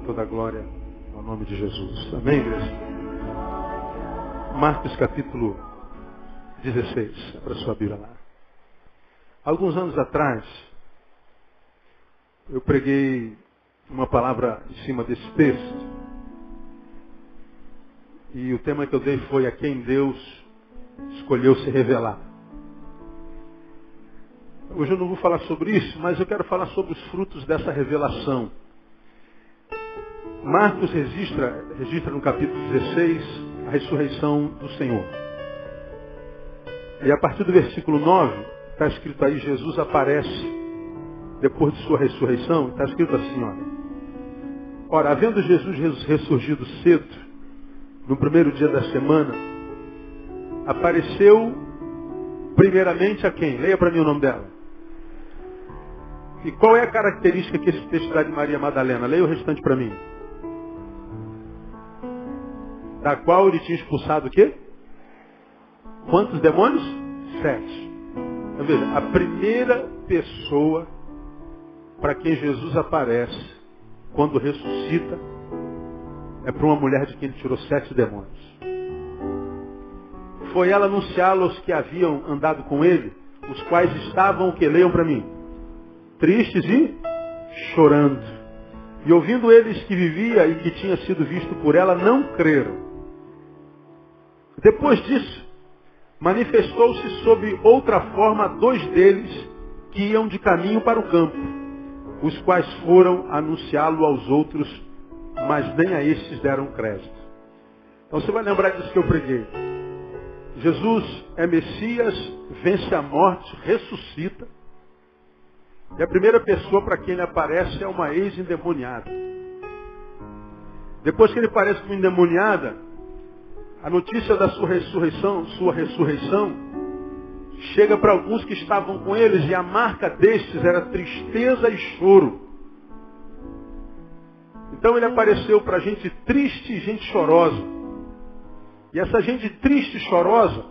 toda a glória ao nome de Jesus. Amém, igreja? Marcos capítulo 16. Abra sua Bíblia lá. Alguns anos atrás, eu preguei uma palavra em cima desse texto. E o tema que eu dei foi: a quem Deus escolheu se revelar. Hoje eu não vou falar sobre isso, mas eu quero falar sobre os frutos dessa revelação. Marcos registra no capítulo 16 a ressurreição do Senhor. E a partir do versículo 9, está escrito aí: Jesus aparece depois de sua ressurreição. Está escrito assim, olha: ora, havendo Jesus ressurgido cedo, no primeiro dia da semana, apareceu primeiramente a quem? Leia para mim o nome dela. E qual é a característica que esse texto dá de Maria Madalena? Leia o restante para mim. Da qual ele tinha expulsado o quê? Quantos demônios? 7. Então, veja, a primeira pessoa para quem Jesus aparece quando ressuscita é para uma mulher de quem ele tirou 7 demônios. Foi ela anunciá-lo aos que haviam andado com ele, os quais estavam, o que? Leiam para mim. Tristes e chorando. E ouvindo eles que vivia e que tinha sido visto por ela, não creram. Depois disso, manifestou-se sob outra forma 2 deles que iam de caminho para o campo, os quais foram anunciá-lo aos outros, mas nem a estes deram crédito. Então você vai lembrar disso que eu preguei. Jesus é Messias, vence a morte, ressuscita. E a primeira pessoa para quem ele aparece é uma ex-endemoniada. Depois que ele aparece como endemoniada, a notícia da sua ressurreição, chega para alguns que estavam com eles, e a marca destes era tristeza e choro. Então ele apareceu para gente triste e gente chorosa. E essa gente triste e chorosa,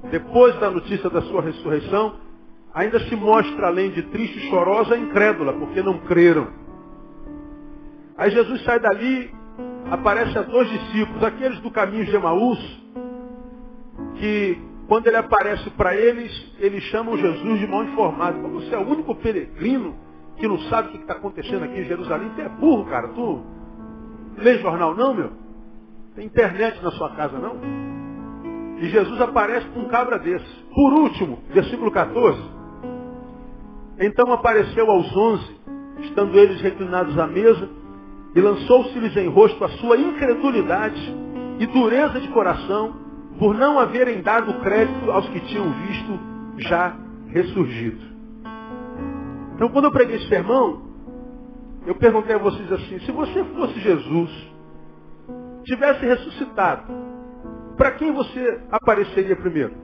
depois da notícia da sua ressurreição, ainda se mostra, além de triste e chorosa, incrédula, porque não creram. Aí Jesus sai dali, aparece a 2 discípulos, aqueles do caminho de Emaús, que quando ele aparece para eles, eles chamam Jesus de mal informado. Como você é o único peregrino que não sabe o que está acontecendo aqui em Jerusalém? Tu é burro, cara. Tu lê jornal não, meu? Tem internet na sua casa não? E Jesus aparece com um cabra desse. Por último, versículo 14. Então apareceu aos 11, estando eles reclinados à mesa, e lançou-se-lhes em rosto a sua incredulidade e dureza de coração, por não haverem dado crédito aos que tinham visto já ressurgido. Então, quando eu preguei esse sermão, eu perguntei a vocês assim: se você fosse Jesus, tivesse ressuscitado, para quem você apareceria primeiro?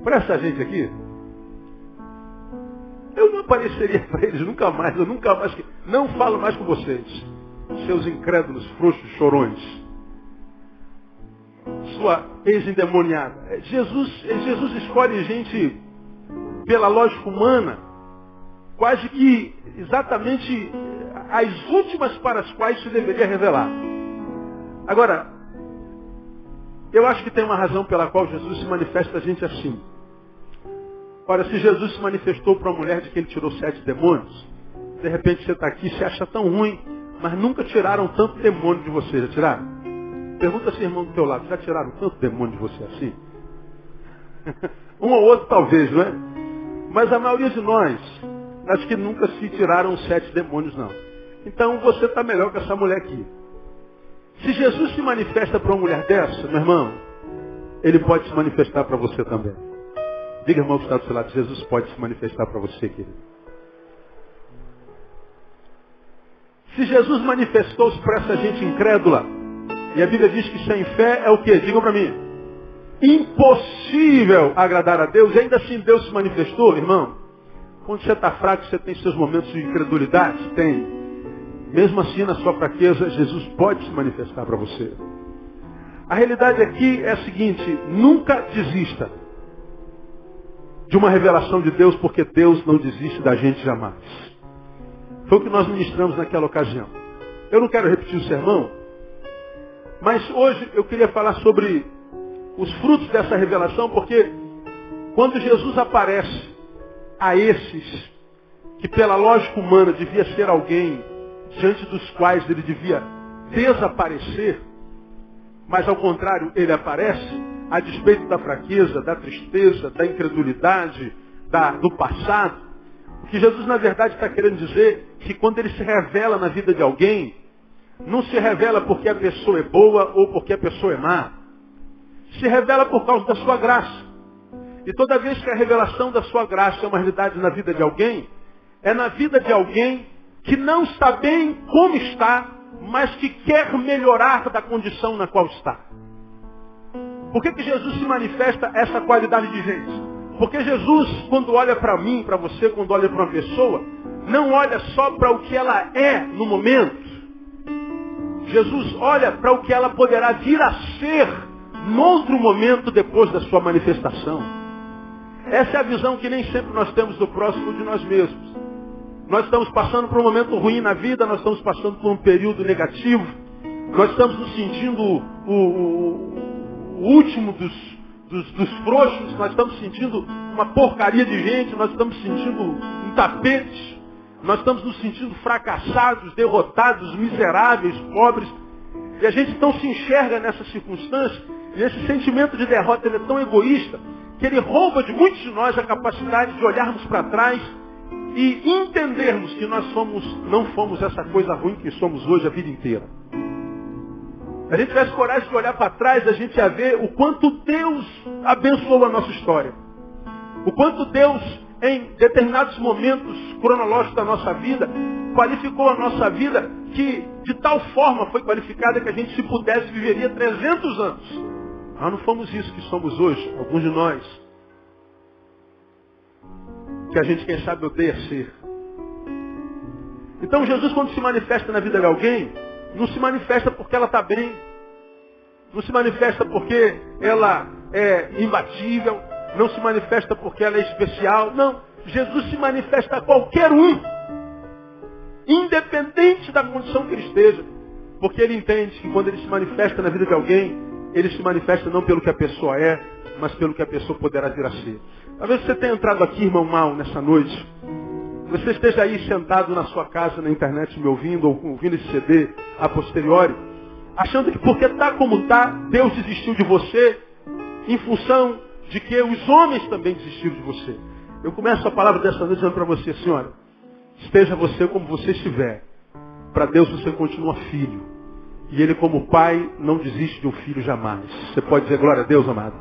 Para essa gente aqui? Eu não apareceria para eles nunca mais, não falo mais com vocês, seus incrédulos, frouxos, chorões. Sua ex-endemoniada. Jesus escolhe gente pela lógica humana, quase que exatamente as últimas para as quais se deveria revelar. Agora, eu acho que tem uma razão pela qual Jesus se manifesta a gente assim. Ora, se Jesus se manifestou para uma mulher de que ele tirou 7 demônios, de repente você está aqui e se acha tão ruim, mas nunca tiraram tanto demônio de você. Já tiraram? Pergunta se irmão do teu lado: já tiraram tanto demônio de você assim? Um ou outro talvez, não é? Mas a maioria de nós, acho que nunca se tiraram 7 demônios, não. Então você está melhor que essa mulher aqui. Se Jesus se manifesta para uma mulher dessa, meu irmão, ele pode se manifestar para você também. Diga, irmão que está do seu lado: Jesus pode se manifestar para você, querido. Se Jesus manifestou-se para essa gente incrédula, e a Bíblia diz que sem fé é o quê? Digam para mim. Impossível agradar a Deus. E ainda assim Deus se manifestou, irmão. Quando você está fraco, você tem seus momentos de incredulidade? Tem. Mesmo assim, na sua fraqueza, Jesus pode se manifestar para você. A realidade aqui é a seguinte: nunca desista de uma revelação de Deus, porque Deus não desiste da gente jamais. Foi o que nós ministramos naquela ocasião. Eu não quero repetir o sermão, mas hoje eu queria falar sobre os frutos dessa revelação, porque quando Jesus aparece a esses, que pela lógica humana devia ser alguém diante dos quais ele devia desaparecer, mas ao contrário, ele aparece, a despeito da fraqueza, da tristeza, da incredulidade, do passado. O que Jesus na verdade está querendo dizer é que quando ele se revela na vida de alguém, não se revela porque a pessoa é boa ou porque a pessoa é má. Se revela por causa da sua graça. E toda vez que a revelação da sua graça é uma realidade na vida de alguém, é na vida de alguém que não está bem como está, mas que quer melhorar da condição na qual está. Por que Jesus se manifesta essa qualidade de gente? Porque Jesus, quando olha para mim, para você, quando olha para uma pessoa, não olha só para o que ela é no momento. Jesus olha para o que ela poderá vir a ser em outro momento depois da sua manifestação. Essa é a visão que nem sempre nós temos do próximo de nós mesmos. Nós estamos passando por um momento ruim na vida, nós estamos passando por um período negativo, nós estamos nos sentindo o último dos frouxos, nós estamos sentindo uma porcaria de gente, nós estamos sentindo um tapete, nós estamos nos sentindo fracassados, derrotados, miseráveis, pobres. E a gente então se enxerga nessa circunstância, e esse sentimento de derrota ele é tão egoísta, que ele rouba de muitos de nós a capacidade de olharmos para trás e entendermos que nós não fomos essa coisa ruim que somos hoje a vida inteira. Se a gente tivesse coragem de olhar para trás, a gente ia ver o quanto Deus abençoou a nossa história. O quanto Deus, em determinados momentos cronológicos da nossa vida, qualificou a nossa vida, que de tal forma foi qualificada que a gente, se pudesse, viveria 300 anos. Nós não fomos isso que somos hoje, alguns de nós. Que a gente, quem sabe, odeia ser. Então Jesus, quando se manifesta na vida de alguém, não se manifesta porque ela está bem. Não se manifesta porque ela é imbatível. Não se manifesta porque ela é especial. Não. Jesus se manifesta a qualquer um. Independente da condição que ele esteja. Porque ele entende que quando ele se manifesta na vida de alguém, ele se manifesta não pelo que a pessoa é, mas pelo que a pessoa poderá vir a ser. Talvez você tenha entrado aqui, irmão mal, nessa noite. Você esteja aí sentado na sua casa, na internet, me ouvindo, ou ouvindo esse CD a posteriori, achando que porque está como está, Deus desistiu de você, em função de que os homens também desistiram de você. Eu começo a palavra dessa noite dizendo para você, senhora, esteja você como você estiver. Para Deus você continua filho. E Ele, como pai, não desiste de um filho jamais. Você pode dizer glória a Deus, amado?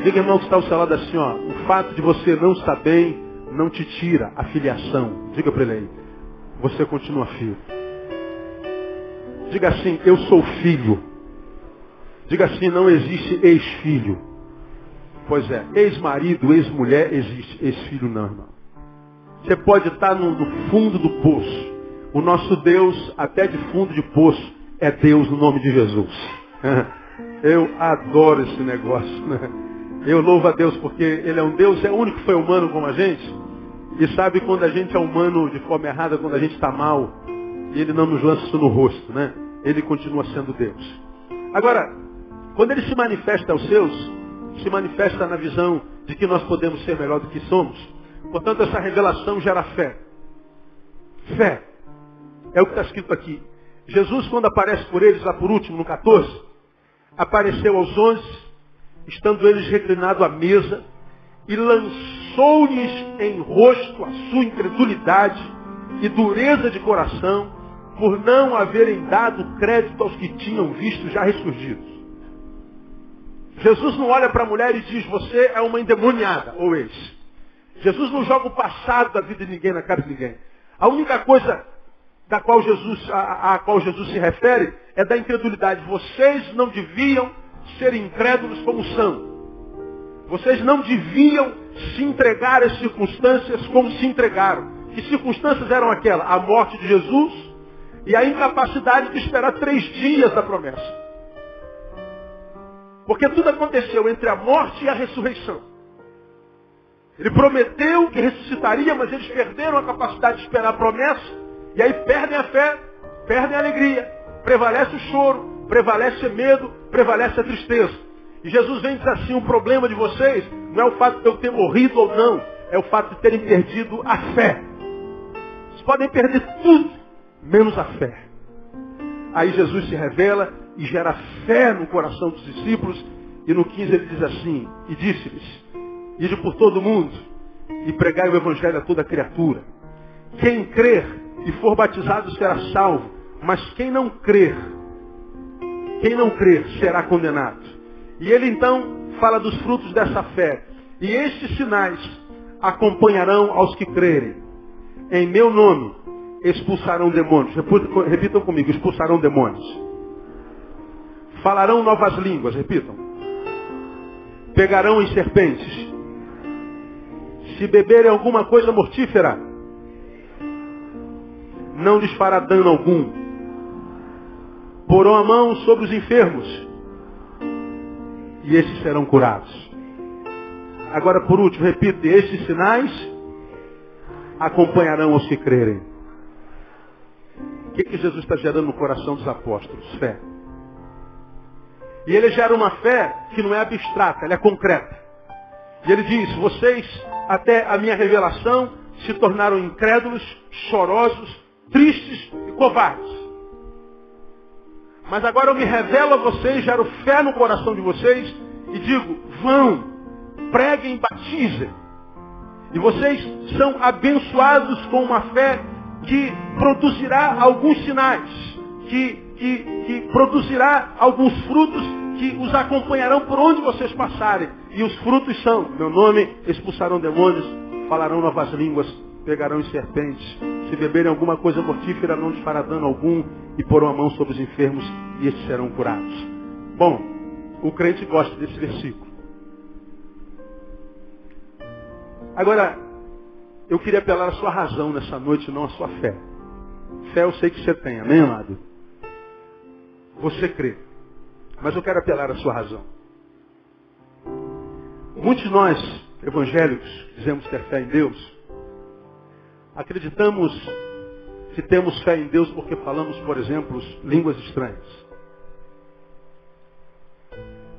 Diga, irmão, que está ao seu lado assim, ó, o fato de você não estar bem não te tira a filiação. Diga para ele aí, você continua filho. Diga assim, eu sou filho. Diga assim, não existe ex-filho. Pois é, ex-marido, ex-mulher existe, ex-filho não, irmão. Você pode estar no fundo do poço. O nosso Deus, até de fundo de poço, é Deus no nome de Jesus. Eu adoro esse negócio, né? Eu louvo a Deus porque Ele é um Deus, é o único que foi humano como a gente. E sabe quando a gente é humano de forma errada, quando a gente está mal. E Ele não nos lança isso no rosto, né? Ele continua sendo Deus. Agora, quando Ele se manifesta aos seus, se manifesta na visão de que nós podemos ser melhor do que somos. Portanto, essa revelação gera fé. Fé. É o que está escrito aqui. Jesus, quando aparece por eles, lá por último, no 14, apareceu aos 11, estando eles reclinados à mesa, e lançou-lhes em rosto a sua incredulidade e dureza de coração, por não haverem dado crédito aos que tinham visto já ressurgidos. Jesus não olha para a mulher e diz, você é uma endemoniada, ou ex. Jesus não joga o passado da vida de ninguém na cara de ninguém. A única coisa a qual Jesus se refere é da incredulidade. Vocês não deviam ser incrédulos como são. Vocês não deviam se entregar às circunstâncias como se entregaram. Que circunstâncias eram aquelas? A morte de Jesus e a incapacidade de esperar 3 dias da promessa. Porque tudo aconteceu entre a morte e a ressurreição. Ele prometeu que ressuscitaria, mas eles perderam a capacidade de esperar a promessa. E aí perdem a fé perdem a alegria, prevalece o choro, prevalece o medo, prevalece a tristeza. E Jesus vem dizer assim, o problema de vocês não é o fato de eu ter morrido ou não, é o fato de terem perdido a fé. Vocês podem perder tudo, menos a fé. Aí Jesus se revela e gera fé no coração dos discípulos. E no 15 ele diz assim, e disse-lhes, ide por todo o mundo e pregai o evangelho a toda criatura. Quem crer e for batizado será salvo, mas quem não crer será condenado. E ele então fala dos frutos dessa fé. E estes sinais acompanharão aos que crerem. Em meu nome expulsarão demônios. Repitam comigo, expulsarão demônios. Falarão novas línguas, repitam. Pegarão em serpentes. Se beberem alguma coisa mortífera, não lhes fará dano algum. Porão a mão sobre os enfermos, e esses serão curados. Agora, por último, repito, estes sinais acompanharão os que crerem. O que Jesus está gerando no coração dos apóstolos? Fé. E ele gera uma fé que não é abstrata, ela é concreta. E ele diz, vocês, até a minha revelação, se tornaram incrédulos, chorosos, tristes e covardes. Mas agora eu me revelo a vocês, gero fé no coração de vocês e digo, vão, preguem e batizem. E vocês são abençoados com uma fé que produzirá alguns sinais, que produzirá alguns frutos que os acompanharão por onde vocês passarem. E os frutos são, meu nome, expulsarão demônios, falarão novas línguas, pegarão em serpentes. Se beberem alguma coisa mortífera, não lhes fará dano algum, e porão a mão sobre os enfermos, e estes serão curados. Bom, o crente gosta desse versículo. Agora, eu queria apelar a sua razão nessa noite, não a sua fé. Fé eu sei que você tem, amém, amado? Você crê. Mas eu quero apelar a sua razão. Muitos de nós, evangélicos, dizemos ter fé em Deus, acreditamos que temos fé em Deus porque falamos, por exemplo, línguas estranhas.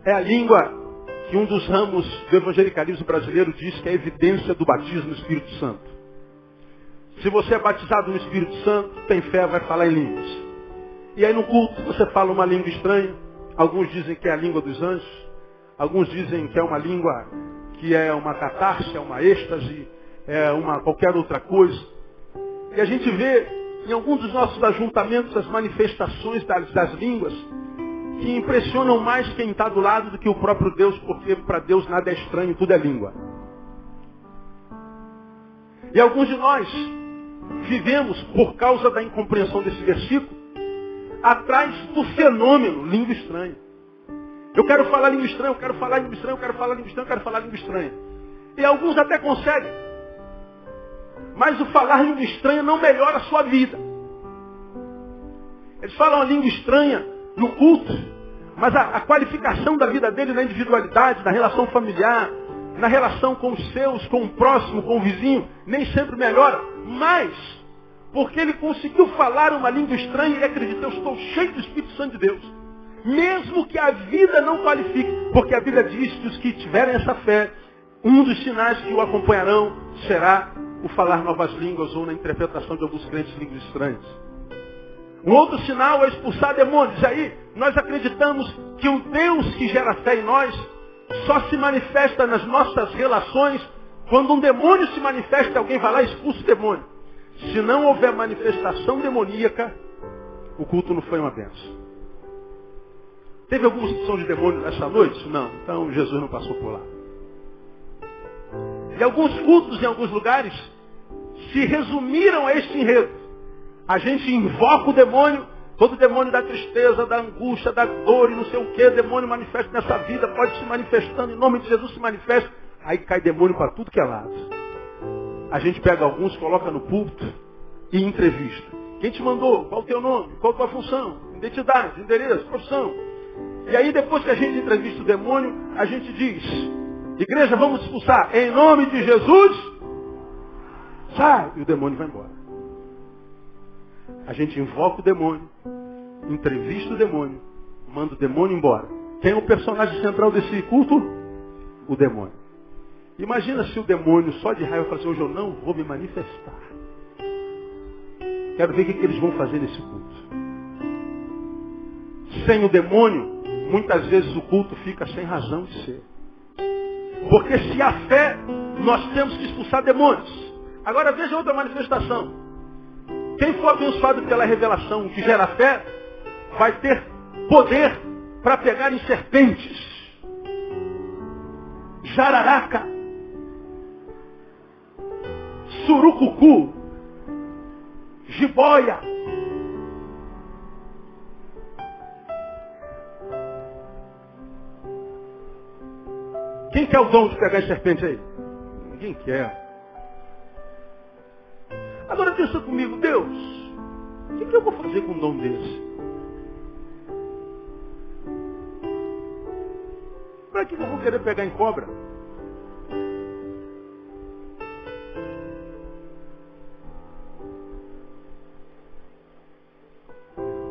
É a língua que um dos ramos do evangelicalismo brasileiro diz que é a evidência do batismo no Espírito Santo. Se você é batizado no Espírito Santo, tem fé, vai falar em línguas. E aí no culto você fala uma língua estranha. Alguns dizem que é a língua dos anjos. Alguns dizem que é uma língua que é uma catarse, é uma êxtase, é uma qualquer outra coisa. E a gente vê em alguns dos nossos ajuntamentos as manifestações das línguas que impressionam mais quem está do lado do que o próprio Deus, porque para Deus nada é estranho, tudo é língua. E alguns de nós vivemos, por causa da incompreensão desse versículo, atrás do fenômeno língua estranha. Eu quero falar língua estranha, eu quero falar língua estranha, eu quero falar língua estranha, eu quero falar língua estranha. E alguns até conseguem. Mas o falar língua estranha não melhora a sua vida. Eles falam a língua estranha no culto, mas a qualificação da vida dele na individualidade, na relação familiar, na relação com os seus, com o próximo, com o vizinho, nem sempre melhora. Mas, porque ele conseguiu falar uma língua estranha, ele acredita, eu estou cheio do Espírito Santo de Deus. Mesmo que a vida não qualifique, porque a Bíblia diz que os que tiverem essa fé, um dos sinais que o acompanharão será o falar novas línguas ou na interpretação de alguns crentes línguas estranhas. Um outro sinal é expulsar demônios. Aí nós acreditamos que o Deus que gera fé em nós só se manifesta nas nossas relações quando um demônio se manifesta e alguém vai lá e expulsa o demônio. Se não houver manifestação demoníaca, o culto não foi uma bênção. Teve alguma expulsão de demônio nessa noite? Não. Então Jesus não passou por lá. E alguns cultos em alguns lugares se resumiram a este enredo. A gente invoca o demônio, todo demônio da tristeza, da angústia, da dor e não sei o que, demônio manifesta nessa vida, pode se manifestando, em nome de Jesus se manifesta. Aí cai demônio para tudo que é lado. A gente pega alguns, coloca no púlpito e entrevista. Quem te mandou? Qual o teu nome? Qual a tua função? Identidade, endereço, profissão. E aí depois que a gente entrevista o demônio, a gente diz, igreja, vamos expulsar, em nome de Jesus, sai, e o demônio vai embora. A gente invoca o demônio, entrevista o demônio, manda o demônio embora. Quem é o personagem central desse culto? O demônio. Imagina se o demônio só de raiva fala assim, hoje eu não vou me manifestar. Quero ver o que eles vão fazer nesse culto. Sem o demônio, muitas vezes o culto fica sem razão de ser. Porque se há fé, nós temos que expulsar demônios. Agora veja outra manifestação. Quem for abençoado pela revelação que gera fé, vai ter poder para pegar em serpentes. Jararaca. Surucucu. Jiboia. Quem quer o dom de pegar em serpente aí? Ninguém quer. Agora pensa comigo, Deus, o que eu vou fazer com um dom desse? Para que eu vou querer pegar em cobra?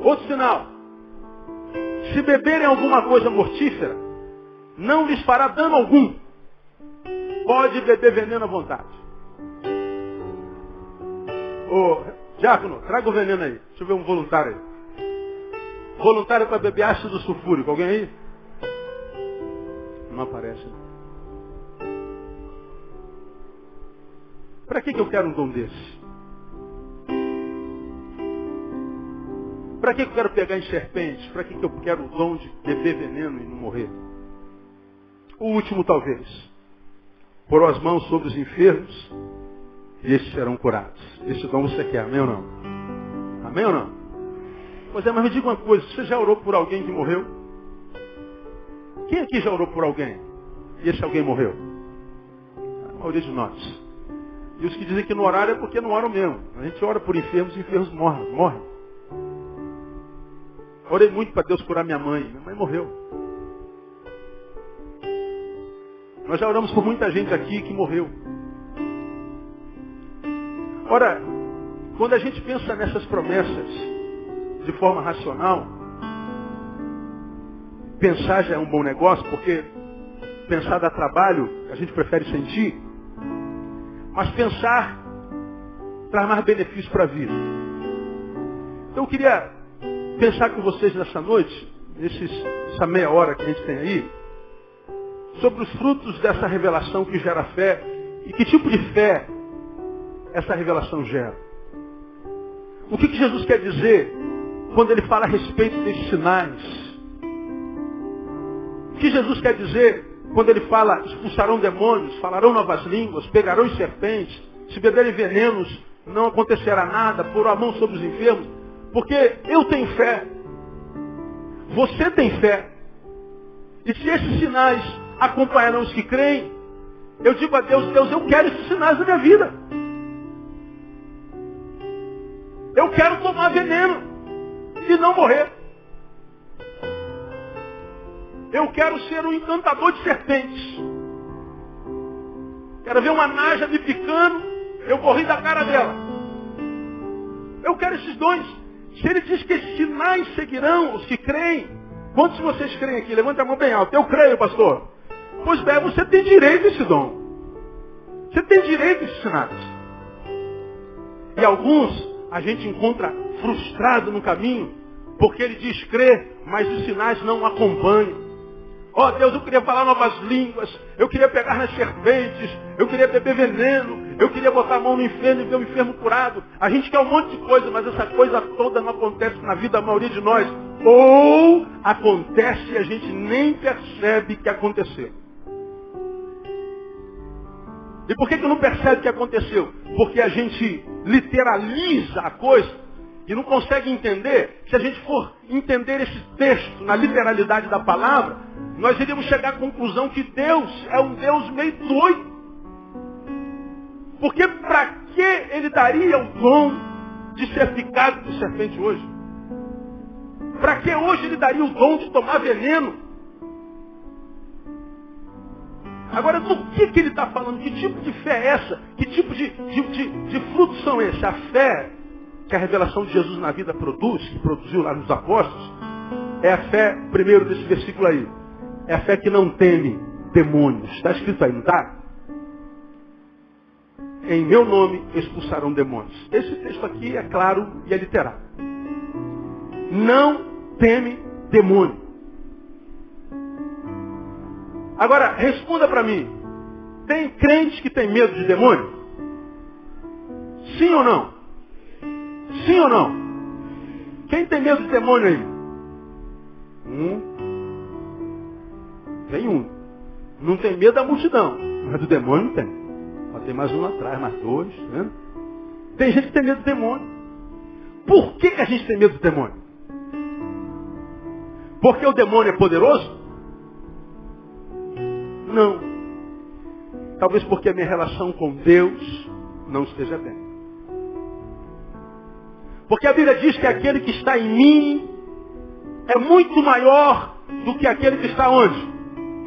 Outro sinal. Se beberem alguma coisa mortífera, não lhes fará dano algum. Pode beber veneno à vontade. Ô, diácono, traga o veneno aí. Deixa eu ver um voluntário aí. Voluntário para beber ácido sulfúrico. Alguém aí? Não aparece. Para que eu quero um dom desse? Para que eu quero pegar em serpentes? Para que eu quero o dom de beber veneno e não morrer? O último talvez. Porão as mãos sobre os enfermos e estes serão curados. Esse dom você quer, amém ou não? Amém ou não? Pois é, mas me diga uma coisa, você já orou por alguém que morreu? Quem aqui já orou por alguém? E esse alguém morreu? A maioria de nós. E os que dizem que não oraram é porque não oram mesmo. A gente ora por enfermos e enfermos morrem. Orei muito para Deus curar minha mãe morreu. Nós já oramos por muita gente aqui que morreu. Ora, quando a gente pensa nessas promessas de forma racional, pensar já é um bom negócio, porque pensar dá trabalho, a gente prefere sentir, mas pensar traz mais benefícios para a vida. Então eu queria pensar com vocês nessa noite, essa meia hora que a gente tem aí, sobre os frutos dessa revelação que gera fé e que tipo de fé essa revelação gera. O que Jesus quer dizer quando ele fala a respeito desses sinais? O que Jesus quer dizer quando ele fala expulsarão demônios, falarão novas línguas, pegarão em serpentes, se beberem venenos, não acontecerá nada, porão a mão sobre os enfermos? Porque eu tenho fé, você tem fé, e se esses sinais acompanharão os que creem, eu digo a Deus, Deus, eu quero esses sinais na minha vida. Eu quero tomar veneno e não morrer. Eu quero ser um encantador de serpentes. Quero ver uma naja me picando, eu vou rir da cara dela. Eu quero esses dons. Se ele diz que esses sinais seguirão os que creem, quantos de vocês creem aqui? Levanta a mão bem alta. Eu creio, pastor. Pois bem, você tem direito a esse dom. Você tem direito a esses sinais. E alguns a gente encontra frustrado no caminho, porque ele diz crer, mas os sinais não o acompanham. Ó Deus, eu queria falar novas línguas, eu queria pegar nas serpentes, eu queria beber veneno, eu queria botar a mão no enfermo e ver o enfermo curado. A gente quer um monte de coisa, mas essa coisa toda não acontece na vida da maioria de nós. Ou acontece e a gente nem percebe que aconteceu. E por que não percebe que aconteceu? Porque a gente literaliza a coisa e não consegue entender. Se a gente for entender esse texto na literalidade da palavra, nós iríamos chegar à conclusão que Deus é um Deus meio doido. Porque para que ele daria o dom de ser picado por serpente hoje? Para que hoje ele daria o dom de tomar veneno? Agora, do que ele está falando? Que tipo de fé é essa? Que tipo de frutos são esses? A fé que a revelação de Jesus na vida produz, que produziu lá nos apóstolos, é a fé, primeiro desse versículo aí, é a fé que não teme demônios. Está escrito aí, não está? Em meu nome expulsarão demônios. Esse texto aqui é claro e é literal. Não teme demônio. Agora, responda para mim. Tem crente que tem medo de demônio? Sim ou não? Sim ou não? Quem tem medo de demônio aí? Tem um. Não tem medo da multidão, mas do demônio não tem. Mas tem mais um lá atrás, mais dois. Né? Tem gente que tem medo do demônio. Por que a gente tem medo do demônio? Porque o demônio é poderoso? Não. Talvez porque a minha relação com Deus não esteja bem. Porque a Bíblia diz que aquele que está em mim é muito maior do que aquele que está onde?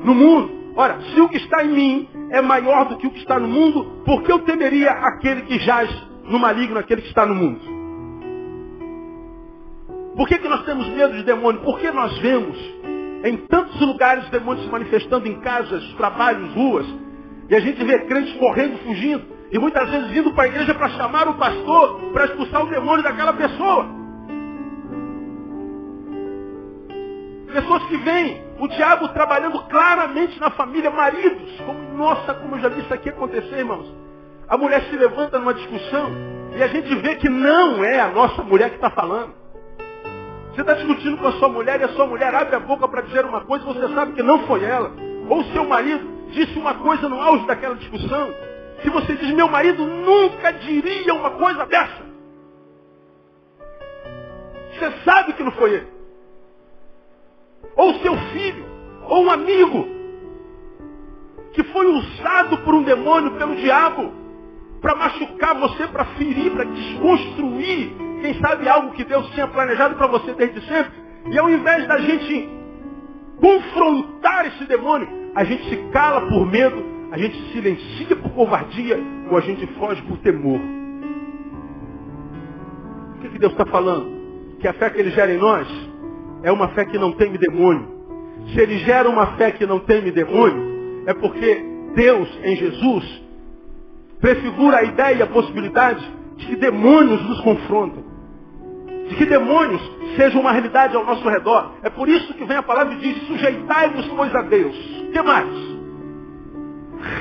No mundo. Ora, se o que está em mim é maior do que o que está no mundo, por que eu temeria aquele que jaz no maligno, aquele que está no mundo? Por que nós temos medo de demônio? Porque nós vemos em tantos lugares demônios se manifestando em casas, trabalhos, ruas, e a gente vê crentes correndo, fugindo, e muitas vezes indo para a igreja para chamar o pastor para expulsar o demônio daquela pessoa. Pessoas que veem o diabo trabalhando claramente na família, maridos. Como eu já vi isso aqui acontecer, irmãos. A mulher se levanta numa discussão e a gente vê que não é a nossa mulher que está falando. Você está discutindo com a sua mulher e a sua mulher abre a boca para dizer uma coisa e você sabe que não foi ela. Ou o seu marido disse uma coisa no auge daquela discussão. Se você diz, meu marido nunca diria uma coisa dessa. Você sabe que não foi ele. Ou seu filho, ou um amigo, que foi usado por um demônio, pelo diabo, para machucar você, para ferir, para desconstruir, quem sabe algo que Deus tinha planejado para você desde sempre. E ao invés da gente confrontar esse demônio, a gente se cala por medo, a gente se silencia por covardia, ou a gente foge por temor. O que Deus está falando? Que a fé que Ele gera em nós é uma fé que não teme demônio. Se Ele gera uma fé que não teme demônio, é porque Deus, em Jesus, prefigura a ideia e a possibilidade de que demônios nos confrontam. De que demônios sejam uma realidade ao nosso redor. É por isso que vem a palavra e diz, sujeitai-vos, pois, a Deus. O que mais?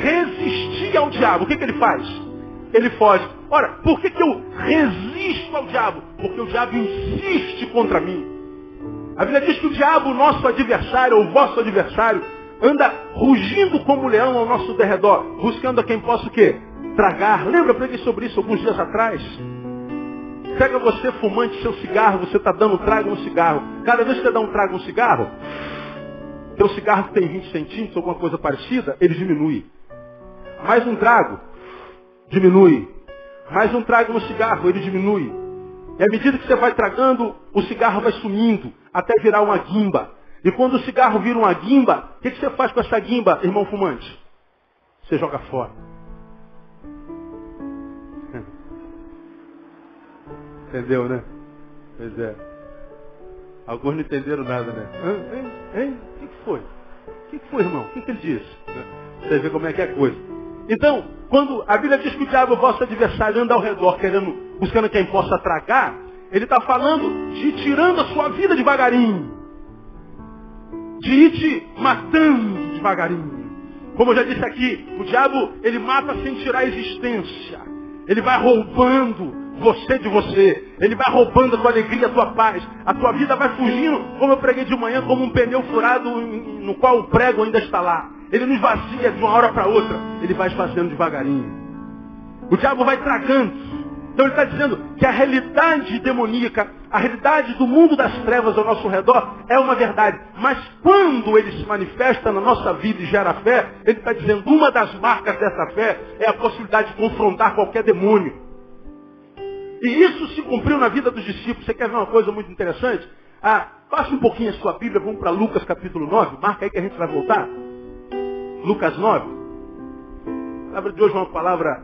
Resistir ao diabo. O que ele faz? Ele foge. Ora, por que eu resisto ao diabo? Porque o diabo insiste contra mim. A Bíblia diz que o diabo, o nosso adversário, ou o vosso adversário, anda rugindo como um leão ao nosso derredor, buscando a quem possa o quê? Tragar. Lembra, eu preguei sobre isso alguns dias atrás? Pega você fumante seu cigarro, você está dando um trago no cigarro. Cada vez que você dá um trago no cigarro, teu cigarro que tem 20 centímetros, alguma coisa parecida, ele diminui. Mais um trago, diminui. Mais um trago no cigarro, ele diminui. E à medida que você vai tragando, o cigarro vai sumindo, até virar uma guimba. E quando o cigarro vira uma guimba, o que você faz com essa guimba, irmão fumante? Você joga fora. Entendeu, né? Pois é. Alguns não entenderam nada, né? Hein? O que foi? O que foi, irmão? O que ele disse? Você vê como é que é a coisa. Então, quando a Bíblia diz que o diabo, vosso adversário, anda ao redor buscando quem possa tragar, ele está falando de ir tirando a sua vida devagarinho. De ir te matando devagarinho. Como eu já disse aqui, o diabo, ele mata sem tirar a existência. Ele vai roubando você de você. Ele vai roubando a tua alegria, a tua paz. A tua vida vai fugindo, como eu preguei de manhã, como um pneu furado no qual o prego ainda está lá. Ele não esvazia de uma hora para outra. Ele vai esvaziando devagarinho. O diabo vai tragando. Então ele está dizendo que a realidade demoníaca, a realidade do mundo das trevas ao nosso redor é uma verdade. Mas quando ele se manifesta na nossa vida e gera fé, ele está dizendo uma das marcas dessa fé é a possibilidade de confrontar qualquer demônio. E isso se cumpriu na vida dos discípulos. Você quer ver uma coisa muito interessante? Passe um pouquinho a sua Bíblia, vamos para Lucas capítulo 9. Marca aí que a gente vai voltar. Lucas 9. A palavra de hoje é uma palavra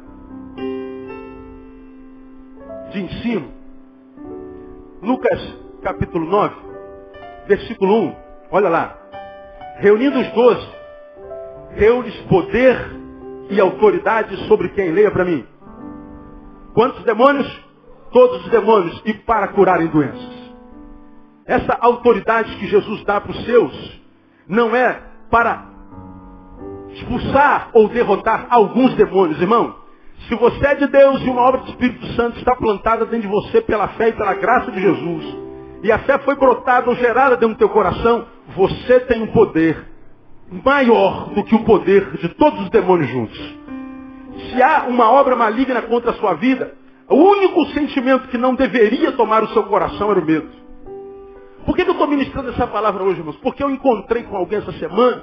de ensino. Lucas capítulo 9, versículo 1. Olha lá. Reunindo os 12, deu-lhes poder e autoridade sobre quem? Leia para mim. Quantos demônios? Todos os demônios. E para curarem doenças. Essa autoridade que Jesus dá para os seus, não é para expulsar ou derrotar alguns demônios, irmão. Se você é de Deus e uma obra do Espírito Santo está plantada dentro de você pela fé e pela graça de Jesus, e a fé foi brotada ou gerada dentro do teu coração, você tem um poder maior do que o poder de todos os demônios juntos. Se há uma obra maligna contra a sua vida, o único sentimento que não deveria tomar o seu coração era o medo. Por que eu estou ministrando essa palavra hoje, irmãos? Porque eu encontrei com alguém essa semana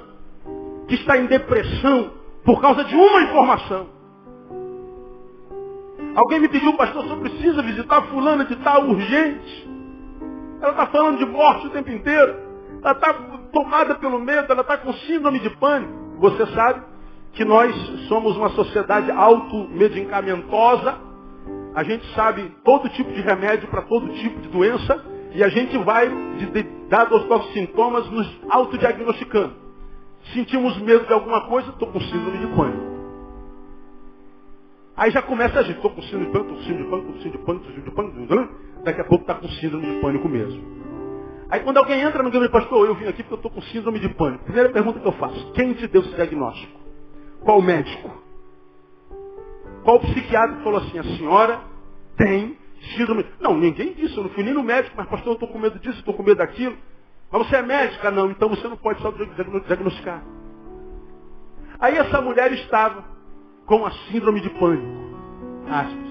que está em depressão por causa de uma informação. Alguém me pediu, pastor, só precisa visitar fulana de tal urgente. Ela está falando de morte o tempo inteiro. Ela está tomada pelo medo, ela está com síndrome de pânico. Você sabe que nós somos uma sociedade automedicamentosa. A gente sabe todo tipo de remédio para todo tipo de doença. E a gente vai, dado aos nossos sintomas, nos autodiagnosticando. Sentimos medo de alguma coisa, estou com síndrome de pânico. Aí já começa a gente, estou com síndrome de pânico, estou com síndrome de pânico, estou com síndrome de pânico, estou com síndrome de pânico. Daqui a pouco está com síndrome de pânico mesmo. Aí quando alguém entra no gabinete, pastor, eu vim aqui porque eu estou com síndrome de pânico. Primeira pergunta que eu faço, quem te deu esse diagnóstico? Qual médico? Qual psiquiatra que falou assim, a senhora tem síndrome? Não, ninguém disse, eu não fui nem no médico, mas pastor, eu estou com medo disso, estou com medo daquilo. Mas você é médica? Não, então você não pode só diagnosticar. Aí essa mulher estava com a síndrome de pânico. Aspas.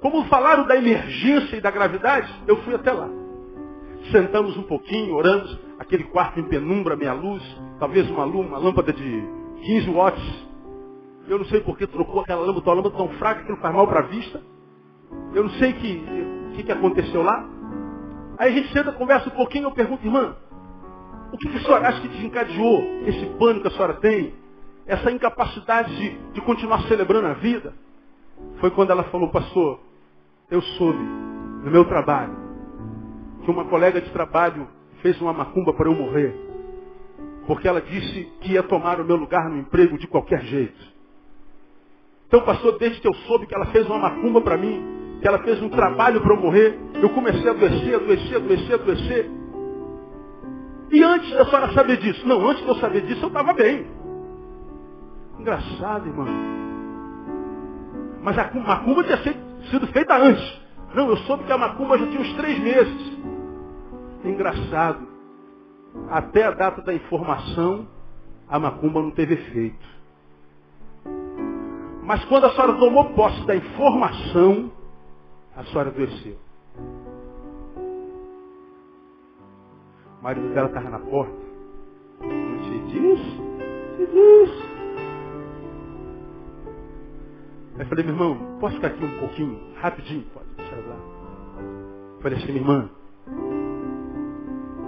Como falaram da emergência e da gravidade, eu fui até lá. Sentamos um pouquinho, oramos, aquele quarto em penumbra, meia luz, talvez uma lâmpada de 15 watts. Eu não sei por que trocou aquela lâmpada tão fraca que não faz mal para a vista. Eu não sei o que aconteceu lá. Aí a gente senta, conversa um pouquinho, eu pergunto, irmã, o que a senhora acha que desencadeou esse pânico que a senhora tem? Essa incapacidade de continuar celebrando a vida? Foi quando ela falou, pastor, eu soube, no meu trabalho, que uma colega de trabalho fez uma macumba para eu morrer. Porque ela disse que ia tomar o meu lugar no emprego de qualquer jeito. Então, pastor, desde que eu soube que ela fez uma macumba para mim, que ela fez um trabalho para eu morrer, eu comecei a adoecer. E antes da senhora saber disso? Não, antes de eu saber disso, eu estava bem. Engraçado, irmão. Mas a macumba tinha sido feita antes. Não, eu soube que a macumba já tinha uns 3 meses. Engraçado. Até a data da informação, a macumba não teve efeito. Mas quando a senhora tomou posse da informação, a senhora adoeceu. O marido dela estava na porta. Não te disse? Te disse. Aí eu falei, meu irmão, posso ficar aqui um pouquinho? Rapidinho, pode deixar lá. Eu falei assim, minha irmã,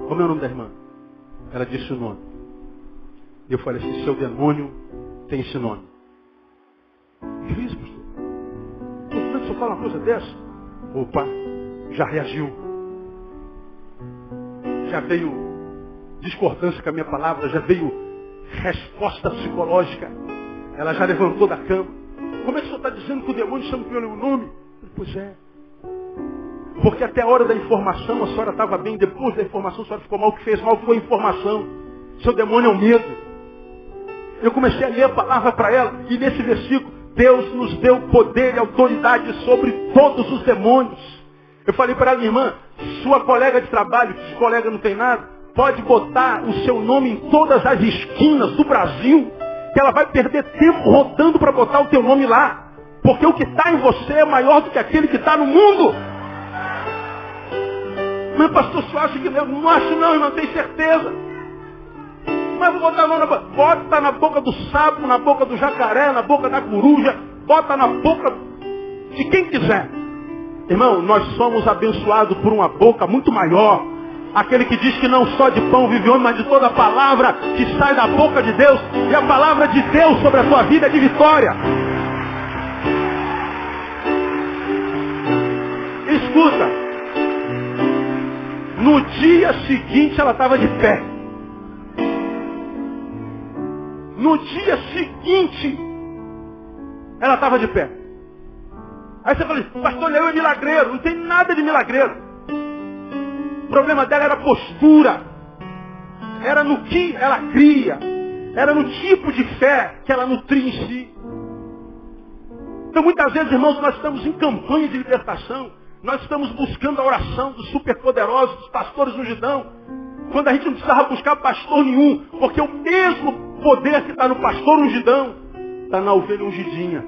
como é o nome da irmã? Ela disse o nome. E eu falei assim, seu demônio tem esse nome. Que isso, pastor? Como é que você fala uma coisa dessa? Opa, já reagiu. Já veio discordância com a minha palavra, já veio resposta psicológica. Ela já levantou da cama. Como é que o senhor está dizendo que o demônio chama pelo nome? Pois é. Porque até a hora da informação a senhora estava bem, depois da informação a senhora ficou mal, o que fez mal foi a informação. Seu demônio é o medo. Eu comecei a ler a palavra para ela, e nesse versículo, Deus nos deu poder e autoridade sobre todos os demônios. Eu falei para ela, minha irmã, sua colega de trabalho, que colega não tem nada, pode botar o seu nome em todas as esquinas do Brasil, que ela vai perder tempo rodando para botar o teu nome lá. Porque o que está em você é maior do que aquele que está no mundo. Mas pastor, você acha que eu não acho não, irmão, tenho certeza. Mas vou botar a mão na boca. Bota na boca do sapo, na boca do jacaré, na boca da coruja, bota na boca de quem quiser. Irmão, nós somos abençoados por uma boca muito maior. Aquele que diz que não só de pão vive o homem, mas de toda a palavra que sai da boca de Deus. E a palavra de Deus sobre a tua vida é de vitória. Escuta, No dia seguinte ela estava de pé. No dia seguinte ela estava de pé. Aí você fala, pastor Leão é milagreiro. Não tem nada de milagreiro. O problema dela era a postura. Era no que ela cria. Era no tipo de fé que ela nutria em si. Então muitas vezes, irmãos, nós estamos em campanha de libertação. Nós estamos buscando a oração dos superpoderosos, dos pastores ungidão. Quando a gente não precisava buscar pastor nenhum. Porque o mesmo poder que está no pastor ungidão está na ovelha ungidinha.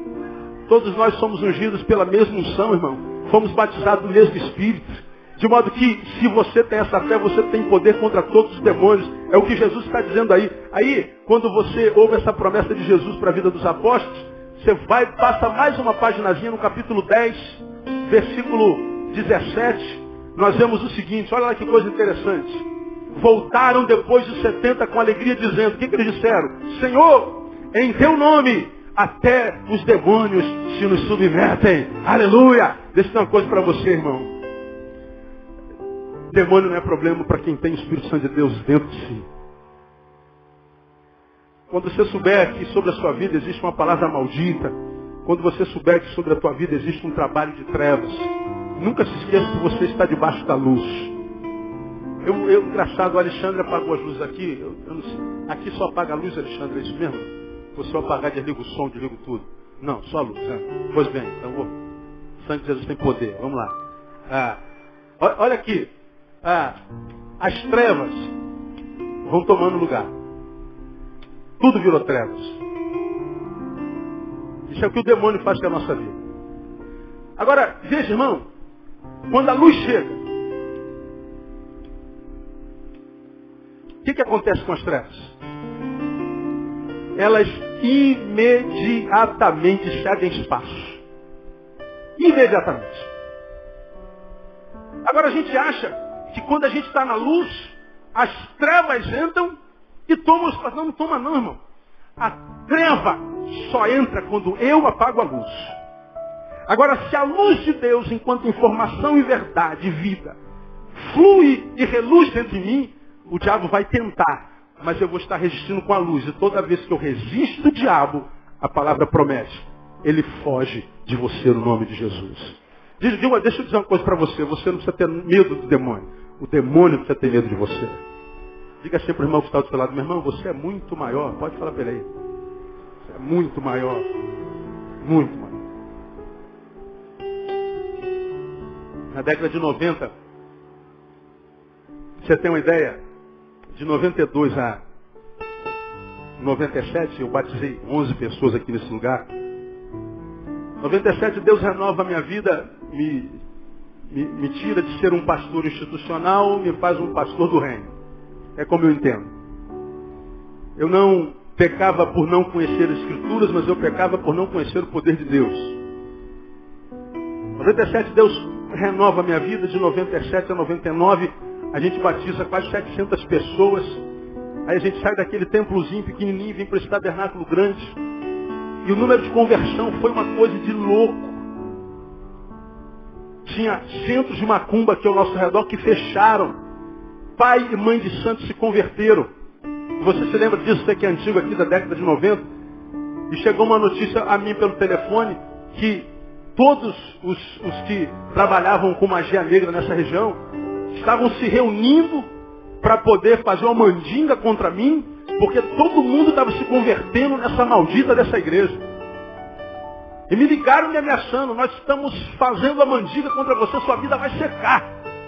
Todos nós somos ungidos pela mesma unção, irmão. Fomos batizados no mesmo Espírito. De modo que, se você tem essa fé, você tem poder contra todos os demônios. É o que Jesus está dizendo aí. Aí, quando você ouve essa promessa de Jesus para a vida dos apóstolos, você vai, passa mais uma paginazinha no capítulo 10, versículo 17. Nós vemos o seguinte, olha lá que coisa interessante. Voltaram depois dos 70 com alegria, dizendo, o que eles disseram? Senhor, em teu nome, até os demônios se nos submetem. Aleluia! Deixa eu dizer uma coisa para você, irmão. Demônio não é problema para quem tem o Espírito Santo de Deus dentro de si. Quando você souber que sobre a sua vida existe uma palavra maldita, quando você souber que sobre a tua vida existe um trabalho de trevas, nunca se esqueça que você está debaixo da luz. Engraçado, o Alexandre apagou as luzes aqui. Eu não sei. Aqui só apaga a luz, Alexandre, é isso mesmo? Ou se eu apagar, desligo o som, desligo tudo? Não, só a luz. Né? Pois bem, então o sangue de Jesus tem poder. Vamos lá. Olha aqui. As trevas vão tomando lugar. Tudo virou trevas. Isso é o que o demônio faz com a nossa vida. Agora, veja, irmão, quando a luz chega, o que acontece com as trevas? Elas imediatamente cedem espaço. Imediatamente. Agora a gente acha que quando a gente está na luz, as trevas entram e tomam os espaço. Não toma não, irmão. A treva só entra quando eu apago a luz. Agora, se a luz de Deus, enquanto informação e verdade e vida, flui e reluz dentro de mim, o diabo vai tentar. Mas eu vou estar resistindo com a luz. E toda vez que eu resisto o diabo, a palavra promete. Ele foge de você no nome de Jesus. Deixa eu dizer uma coisa para você. Você não precisa ter medo do demônio. O demônio precisa ter medo de você. Diga sempre para o irmão que está do seu lado. Meu irmão, você é muito maior. Pode falar para ele aí. Você é muito maior. Muito maior. Na década de 90, você tem uma ideia? De 92 a 97, eu batizei 11 pessoas aqui nesse lugar. 97, Deus renova a minha vida, me tira de ser um pastor institucional, me faz um pastor do reino. É como eu entendo. Eu não pecava por não conhecer as Escrituras, mas eu pecava por não conhecer o poder de Deus. 97, Deus renova a minha vida, de 97 a 99, a gente batiza quase 700 pessoas. Aí a gente sai daquele templozinho pequenininho e vem para esse tabernáculo grande. E o número de conversão foi uma coisa de louco. Tinha centros de macumba aqui ao nosso redor que fecharam. Pai e mãe de santos se converteram. Você se lembra disso, você que é antigo aqui da década de 90? E chegou uma notícia a mim pelo telefone que todos os que trabalhavam com magia negra nessa região estavam se reunindo para poder fazer uma mandinga contra mim, porque todo mundo estava se convertendo nessa maldita dessa igreja. E me ligaram me ameaçando, nós estamos fazendo a mandinga contra você, sua vida vai secar.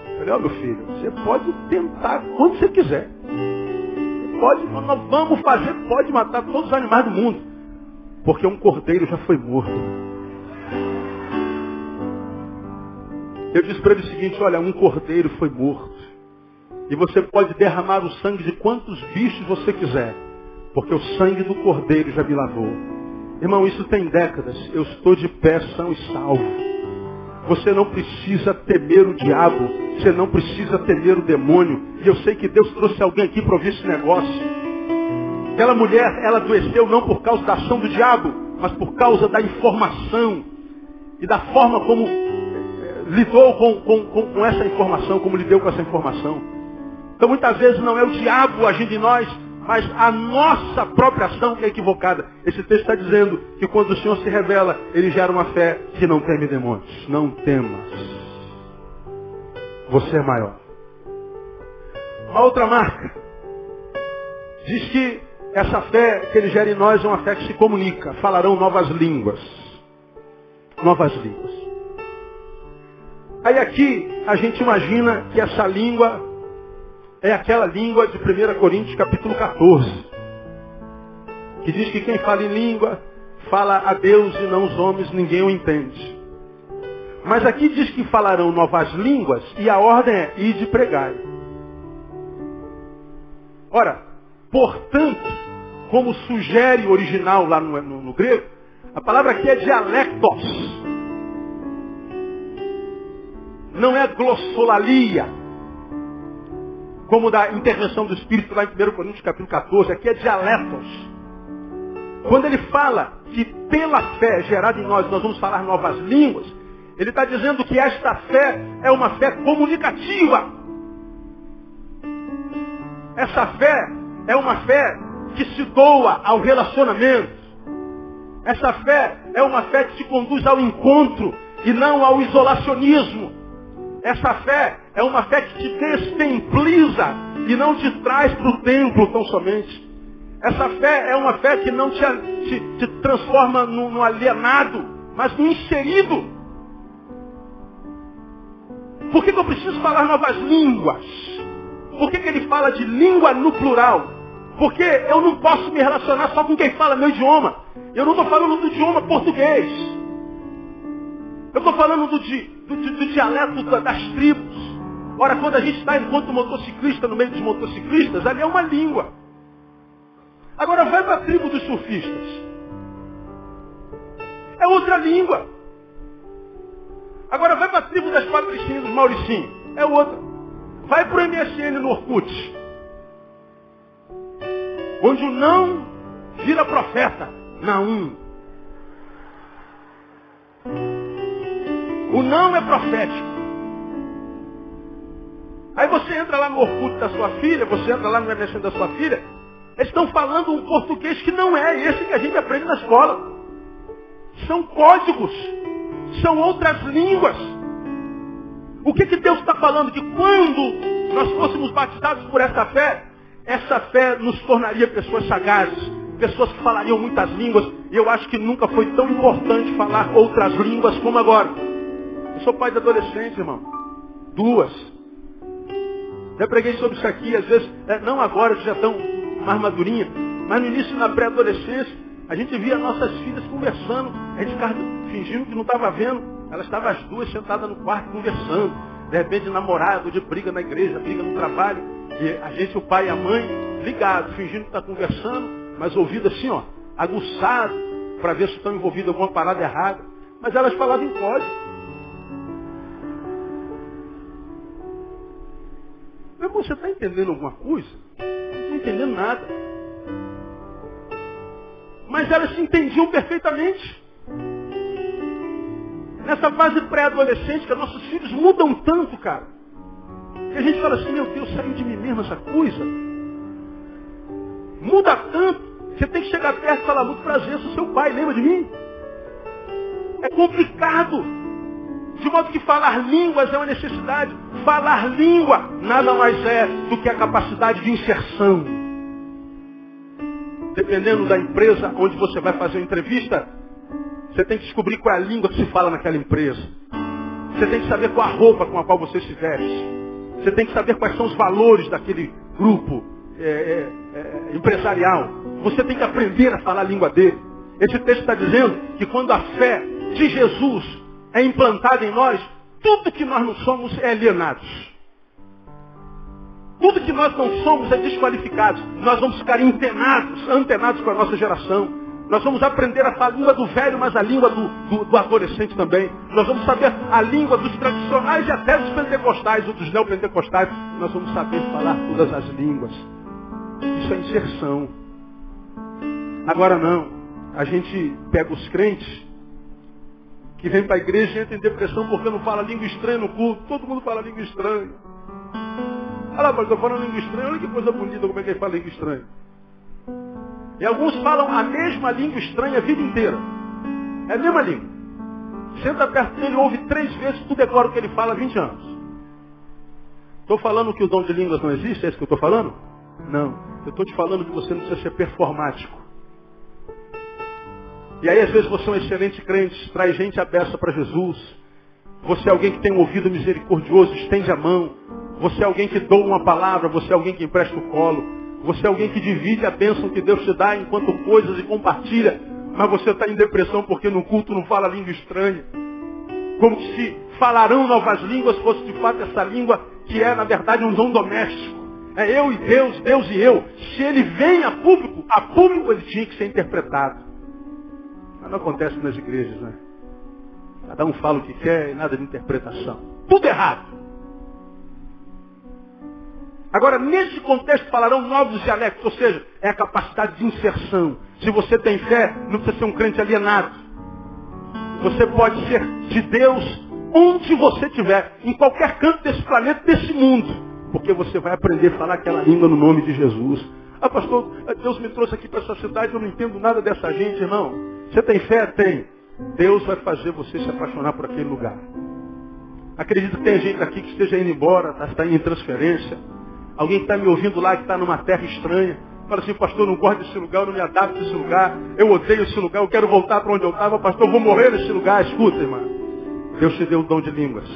Eu falei, ó meu filho, você pode tentar quando você quiser. Nós vamos fazer, pode matar todos os animais do mundo. Porque um cordeiro já foi morto. Eu disse para ele o seguinte, olha, um cordeiro foi morto. E você pode derramar o sangue de quantos bichos você quiser. Porque o sangue do cordeiro já me lavou. Irmão, isso tem décadas. Eu estou de pé, são e salvo. Você não precisa temer o diabo. Você não precisa temer o demônio. E eu sei que Deus trouxe alguém aqui para ouvir esse negócio. Aquela mulher, ela adoeceu não por causa da ação do diabo, mas por causa da informação. E da forma como lidou com essa informação, como lidou com essa informação. Então muitas vezes não é o diabo agindo em nós, mas a nossa própria ação que é equivocada. Esse texto está dizendo que quando o Senhor se revela, ele gera uma fé que não teme demônios. Não temas. Você é maior. Uma outra marca. Diz que essa fé que ele gera em nós é uma fé que se comunica. Falarão novas línguas. Novas línguas. Aí aqui a gente imagina que essa língua é aquela língua de 1 Coríntios capítulo 14. Que diz que quem fala em língua, fala a Deus e não os homens, ninguém o entende. Mas aqui diz que falarão novas línguas e a ordem é ide e pregai. Ora, portanto, como sugere o original lá no grego, a palavra aqui é dialectos. Não é glossolalia, como da intervenção do Espírito lá em 1 Coríntios capítulo 14. Aqui é dialectos. Quando ele fala que pela fé gerada em nós vamos falar novas línguas, ele está dizendo que esta fé é uma fé comunicativa. Essa fé é uma fé que se doa ao relacionamento. Essa fé é uma fé que te conduz ao encontro e não ao isolacionismo. Essa fé é uma fé que te destempliza e não te traz para o templo tão somente. Essa fé é uma fé que não te transforma no alienado, mas no inserido. Por que eu preciso falar novas línguas? Por que ele fala de língua no plural? Porque eu não posso me relacionar só com quem fala meu idioma. Eu não estou falando do idioma português. Eu estou falando do dialeto das tribos. Ora, quando a gente está enquanto motociclista no meio dos motociclistas, ali é uma língua. Agora vai para a tribo dos surfistas. É outra língua. Agora vai para a tribo das patricinhas, dos mauricinhos. É outra. Vai para o MSN no Orkut. Onde o não vira profeta. Não. O não é profético. Aí você entra lá no Orkut da sua filha, você entra lá no MSN da sua filha, eles estão falando um português que não é esse que a gente aprende na escola. São códigos. São outras línguas. O que Deus está falando? Que quando nós fôssemos batizados por essa fé nos tornaria pessoas sagazes, pessoas que falariam muitas línguas. E eu acho que nunca foi tão importante falar outras línguas como agora. Eu sou pai de adolescente, irmão. 2. Já preguei sobre isso aqui, às vezes, não agora, que já estão mais madurinhas, mas no início, na pré-adolescência, a gente via nossas filhas conversando, a gente ficava fingindo que não estava vendo, elas estavam as duas sentadas no quarto conversando, de repente namorado, de briga na igreja, briga no trabalho, e a gente, o pai e a mãe, ligado, fingindo que está conversando, mas ouvido assim, ó, aguçado, para ver se estão envolvidos em alguma parada errada, mas elas falavam em código. Mas você está entendendo alguma coisa? Não estou entendendo nada. Mas elas se entendiam perfeitamente. Nessa fase pré-adolescente, que nossos filhos mudam tanto, cara. Que a gente fala assim, meu Deus, saiu de mim mesmo essa coisa. Muda tanto. Você tem que chegar perto e falar, muito prazer, sou seu pai, lembra de mim? É complicado. De modo que falar línguas é uma necessidade. Falar língua nada mais é do que a capacidade de inserção. Dependendo da empresa onde você vai fazer uma entrevista, você tem que descobrir qual é a língua que se fala naquela empresa. Você tem que saber qual a roupa com a qual você se veste. Você tem que saber quais são os valores daquele grupo empresarial. Você tem que aprender a falar a língua dele. Esse texto está dizendo que quando a fé de Jesus é implantada em nós, tudo que nós não somos é alienados. Tudo que nós não somos é desqualificado. Nós vamos ficar antenados com a nossa geração. Nós vamos aprender a falar a língua do velho, mas a língua do adolescente também. Nós vamos saber a língua dos tradicionais e até dos pentecostais ou dos neopentecostais. Nós vamos saber falar todas as línguas. Isso é inserção. Agora não. A gente pega os crentes que vem para a igreja e entra em depressão porque não fala língua estranha no culto. Todo mundo fala língua estranha. Olha lá, pastor, falando língua estranha. Olha que coisa bonita como é que ele fala língua estranha. E alguns falam a mesma língua estranha a vida inteira. É a mesma língua. Senta perto dele, ouve 3 vezes, tu decora o que ele fala há 20 anos. Estou falando que o dom de línguas não existe? É isso que eu estou falando? Não. Eu estou te falando que você não precisa ser performático. E aí às vezes você é um excelente crente, traz gente à beça para Jesus. Você é alguém que tem um ouvido misericordioso, estende a mão. Você é alguém que doa uma palavra, você é alguém que empresta o colo. Você é alguém que divide a bênção que Deus te dá enquanto coisas e compartilha. Mas você está em depressão porque no culto não fala língua estranha. Como se falarão novas línguas fosse de fato essa língua que é na verdade um dom doméstico. É eu e Deus, Deus e eu. Se ele vem a público ele tinha que ser interpretado. Mas não acontece nas igrejas, né? Cada um fala o que quer e nada de interpretação. Tudo errado. Agora, nesse contexto falarão novos dialectos, ou seja, é a capacidade de inserção. Se você tem fé, não precisa ser um crente alienado. Você pode ser de Deus onde você estiver, em qualquer canto desse planeta, desse mundo. Porque você vai aprender a falar aquela língua no nome de Jesus. Ah, pastor, Deus me trouxe aqui para essa cidade, eu não entendo nada dessa gente, irmão. Você tem fé? Tem. Deus vai fazer você se apaixonar por aquele lugar. Acredito que tem gente aqui que esteja indo embora, está indo em transferência. Alguém que está me ouvindo lá, que está numa terra estranha. Fala assim, pastor, eu não gosto desse lugar, eu não me adapto a esse lugar. Eu odeio esse lugar, eu quero voltar para onde eu estava. Pastor, eu vou morrer nesse lugar. Escuta, irmão. Deus te deu o dom de línguas.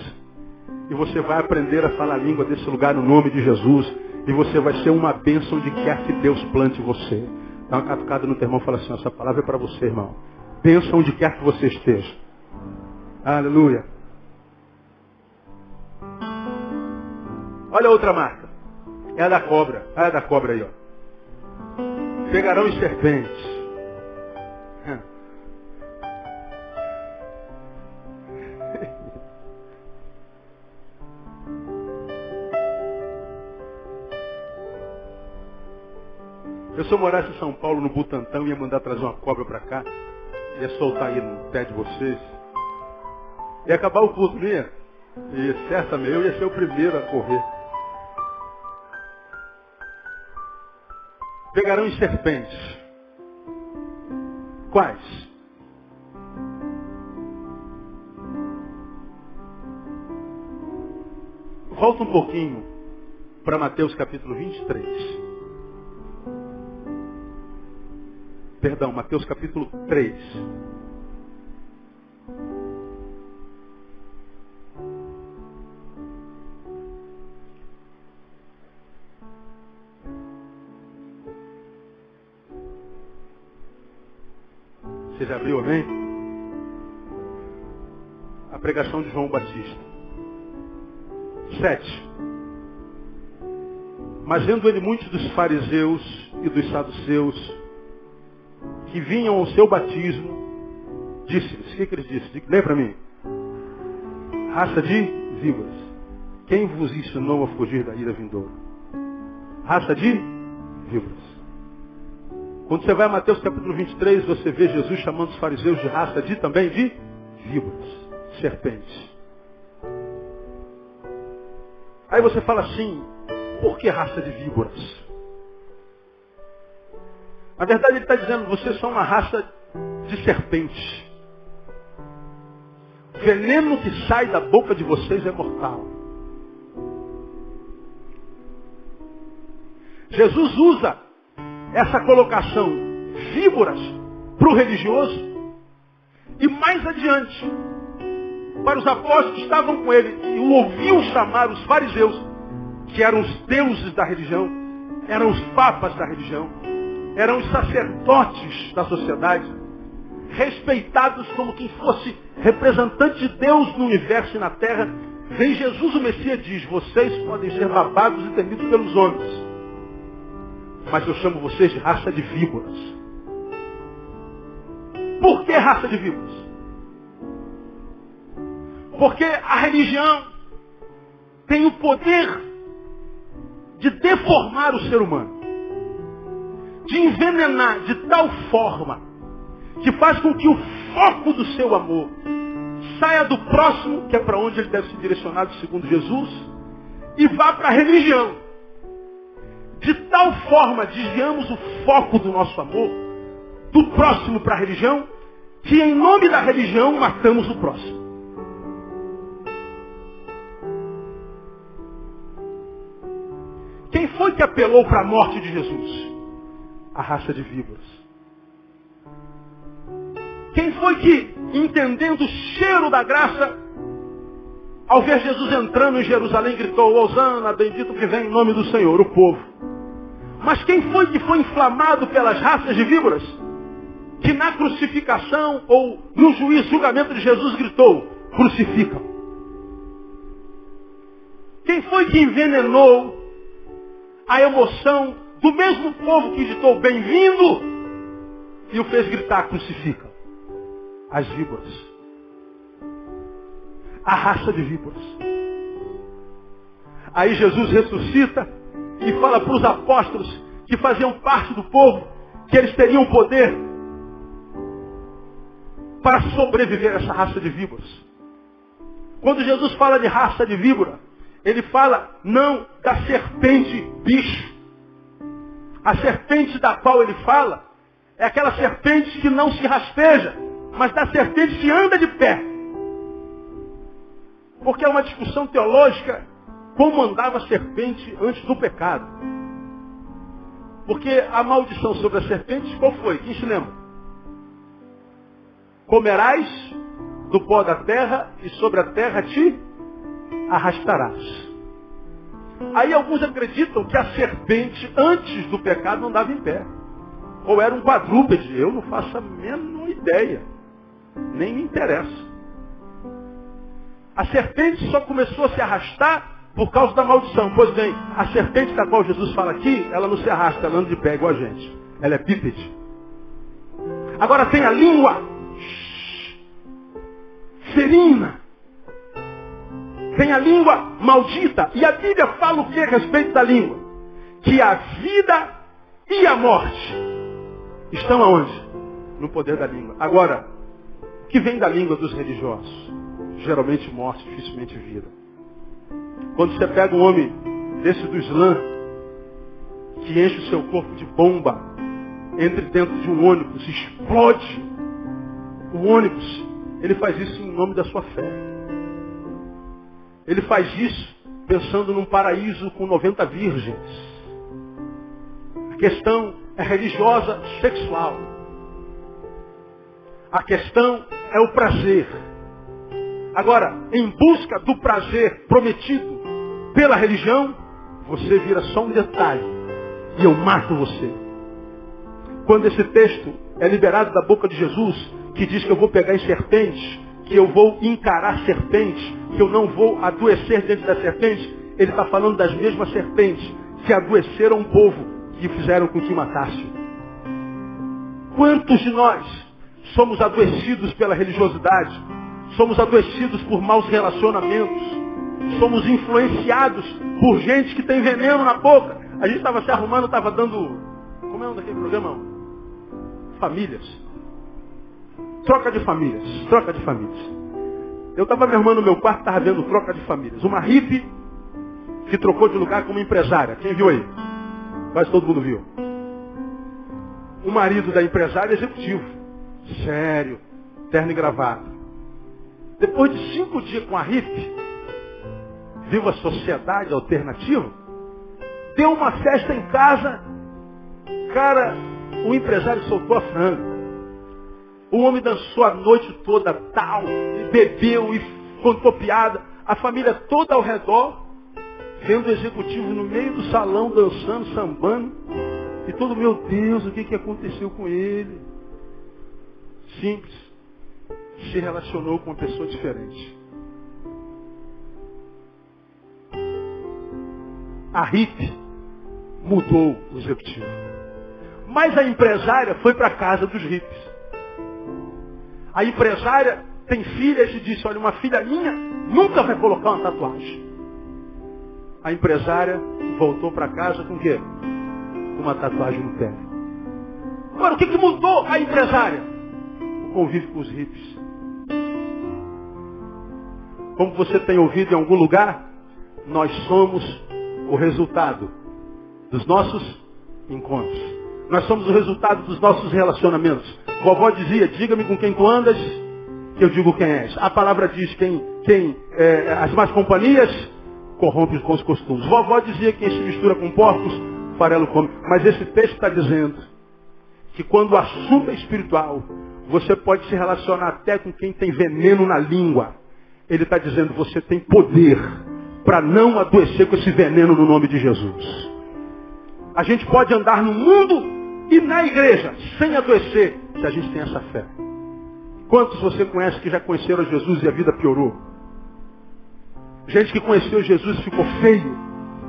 E você vai aprender a falar a língua desse lugar no nome de Jesus. E você vai ser uma bênção onde quer que Deus plante você. Dá uma catucada no teu irmão e fala assim, essa palavra é para você, irmão. Bênção onde quer que você esteja. Aleluia. Olha a outra marca. É a da cobra. Olha a da cobra aí, ó. Pegarão em serpentes. Eu, se eu morasse em São Paulo, no Butantão, ia mandar trazer uma cobra para cá. Ia soltar aí no pé de vocês. Ia acabar o culto, não ia? E certamente eu ia ser o primeiro a correr. Pegarão em serpentes. Quais? Volta um pouquinho para Mateus capítulo 23. Perdão, Mateus capítulo 3. Você já abriu, amém? A pregação de João Batista. 7. Mas vendo ele muitos dos fariseus e dos saduceus que vinham ao seu batismo, disse-lhes, o que ele disse? Lê para mim. Raça de víboras. Quem vos ensinou a fugir da ira vindoura? Raça de víboras. Quando você vai a Mateus capítulo 23, você vê Jesus chamando os fariseus de raça de também de víboras, serpentes. Aí você fala assim, por que raça de víboras? Na verdade ele está dizendo, vocês são uma raça de serpentes. O veneno que sai da boca de vocês é mortal. Jesus usa essa colocação, víboras, para o religioso. E mais adiante, para os apóstolos que estavam com ele e o ouviam chamar os fariseus, que eram os deuses da religião, eram os papas da religião, eram os sacerdotes da sociedade, respeitados como quem fosse representante de Deus no universo e na terra. Vem Jesus, o Messias, e diz, vocês podem ser babados e temidos pelos homens, mas eu chamo vocês de raça de víboras. Por que raça de víboras? Porque a religião tem o poder de deformar o ser humano, de envenenar de tal forma que faz com que o foco do seu amor saia do próximo, que é para onde ele deve ser direcionado segundo Jesus, e vá para a religião. De tal forma desviamos o foco do nosso amor do próximo para a religião, que em nome da religião matamos o próximo. Quem foi que apelou para a morte de Jesus? A raça de víboras. Quem foi que, entendendo o cheiro da graça, ao ver Jesus entrando em Jerusalém, gritou: Hosana, bendito que vem em nome do Senhor, o povo. Mas quem foi que foi inflamado pelas raças de víboras? Que na crucificação ou no julgamento de Jesus gritou: crucificam. Quem foi que envenenou a emoção do mesmo povo que gritou bem-vindo e o fez gritar: crucificam? As víboras. A raça de víboras. Aí Jesus ressuscita e fala para os apóstolos que faziam parte do povo que eles teriam poder para sobreviver a essa raça de víboras. Quando Jesus fala de raça de víbora, ele fala não da serpente bicho. A serpente da qual ele fala é aquela serpente que não se rasteja, mas da serpente que anda de pé. Porque é uma discussão teológica como andava a serpente antes do pecado. Porque a maldição sobre a serpente, qual foi? Quem se lembra? Comerás do pó da terra e sobre a terra te arrastarás. Aí alguns acreditam que a serpente antes do pecado não andava em pé. Ou era um quadrúpede. Eu não faço a menor ideia. Nem me interessa. A serpente só começou a se arrastar por causa da maldição. Pois bem, a serpente da qual Jesus fala aqui, ela não se arrasta, ela anda de pé igual a gente. Ela é bípede. Agora tem a língua ferina. Tem a língua maldita. E a Bíblia fala o que a respeito da língua? Que a vida e a morte estão aonde? No poder da língua. Agora, o que vem da língua dos religiosos? Geralmente morte, dificilmente vida. Quando você pega um homem desse do Islã, que enche o seu corpo de bomba, entra dentro de um ônibus, explode o ônibus, ele faz isso em nome da sua fé. Ele faz isso pensando num paraíso com 90 virgens. A questão é religiosa, sexual. A questão é o prazer. Agora, em busca do prazer prometido pela religião, você vira só um detalhe. E eu mato você. Quando esse texto é liberado da boca de Jesus, que diz que eu vou pegar em serpentes, que eu vou encarar serpentes, que eu não vou adoecer diante da serpente, ele está falando das mesmas serpentes que adoeceram o povo e fizeram com que matasse. Quantos de nós somos adoecidos pela religiosidade? Somos adoecidos por maus relacionamentos. Somos influenciados por gente que tem veneno na boca. A gente estava se arrumando, estava dando... Como é o nome daquele programa? Famílias. Troca de famílias. Troca de famílias. Eu estava me arrumando no meu quarto, estava vendo troca de famílias. Uma hippie que trocou de lugar com uma empresária. Quem viu aí? Quase todo mundo viu. O marido da empresária é executivo. Sério. Terno e gravata. Depois de 5 dias com a hippie, viu a sociedade alternativa, deu uma festa em casa, cara, o empresário soltou a franga. O homem dançou a noite toda, tal, e bebeu, e contou piada. A família toda ao redor, vendo o executivo no meio do salão, dançando, sambando. E todo, meu Deus, o que aconteceu com ele? Simples. Se relacionou com uma pessoa diferente. A hippie mudou o executivo. Mas a empresária foi para a casa dos hippies. A empresária tem filhas e disse, olha, uma filha minha nunca vai colocar uma tatuagem. A empresária voltou para casa com o quê? Com uma tatuagem no pé. Agora, o que mudou a empresária? O convívio com os hippies. como você tem ouvido em algum lugar, nós somos o resultado dos nossos encontros. Nós somos o resultado dos nossos relacionamentos. Vovó dizia, diga-me com quem tu andas, que eu digo quem és. A palavra diz as más companhias corrompem com os costumes. Vovó dizia, quem se mistura com porcos, farelo come. Mas esse texto está dizendo que quando o assunto é espiritual, você pode se relacionar até com quem tem veneno na língua. Ele está dizendo, você tem poder para não adoecer com esse veneno no nome de Jesus. A gente pode andar no mundo e na igreja sem adoecer, se a gente tem essa fé. Quantos você conhece que já conheceram Jesus e a vida piorou? Gente que conheceu Jesus e ficou feio,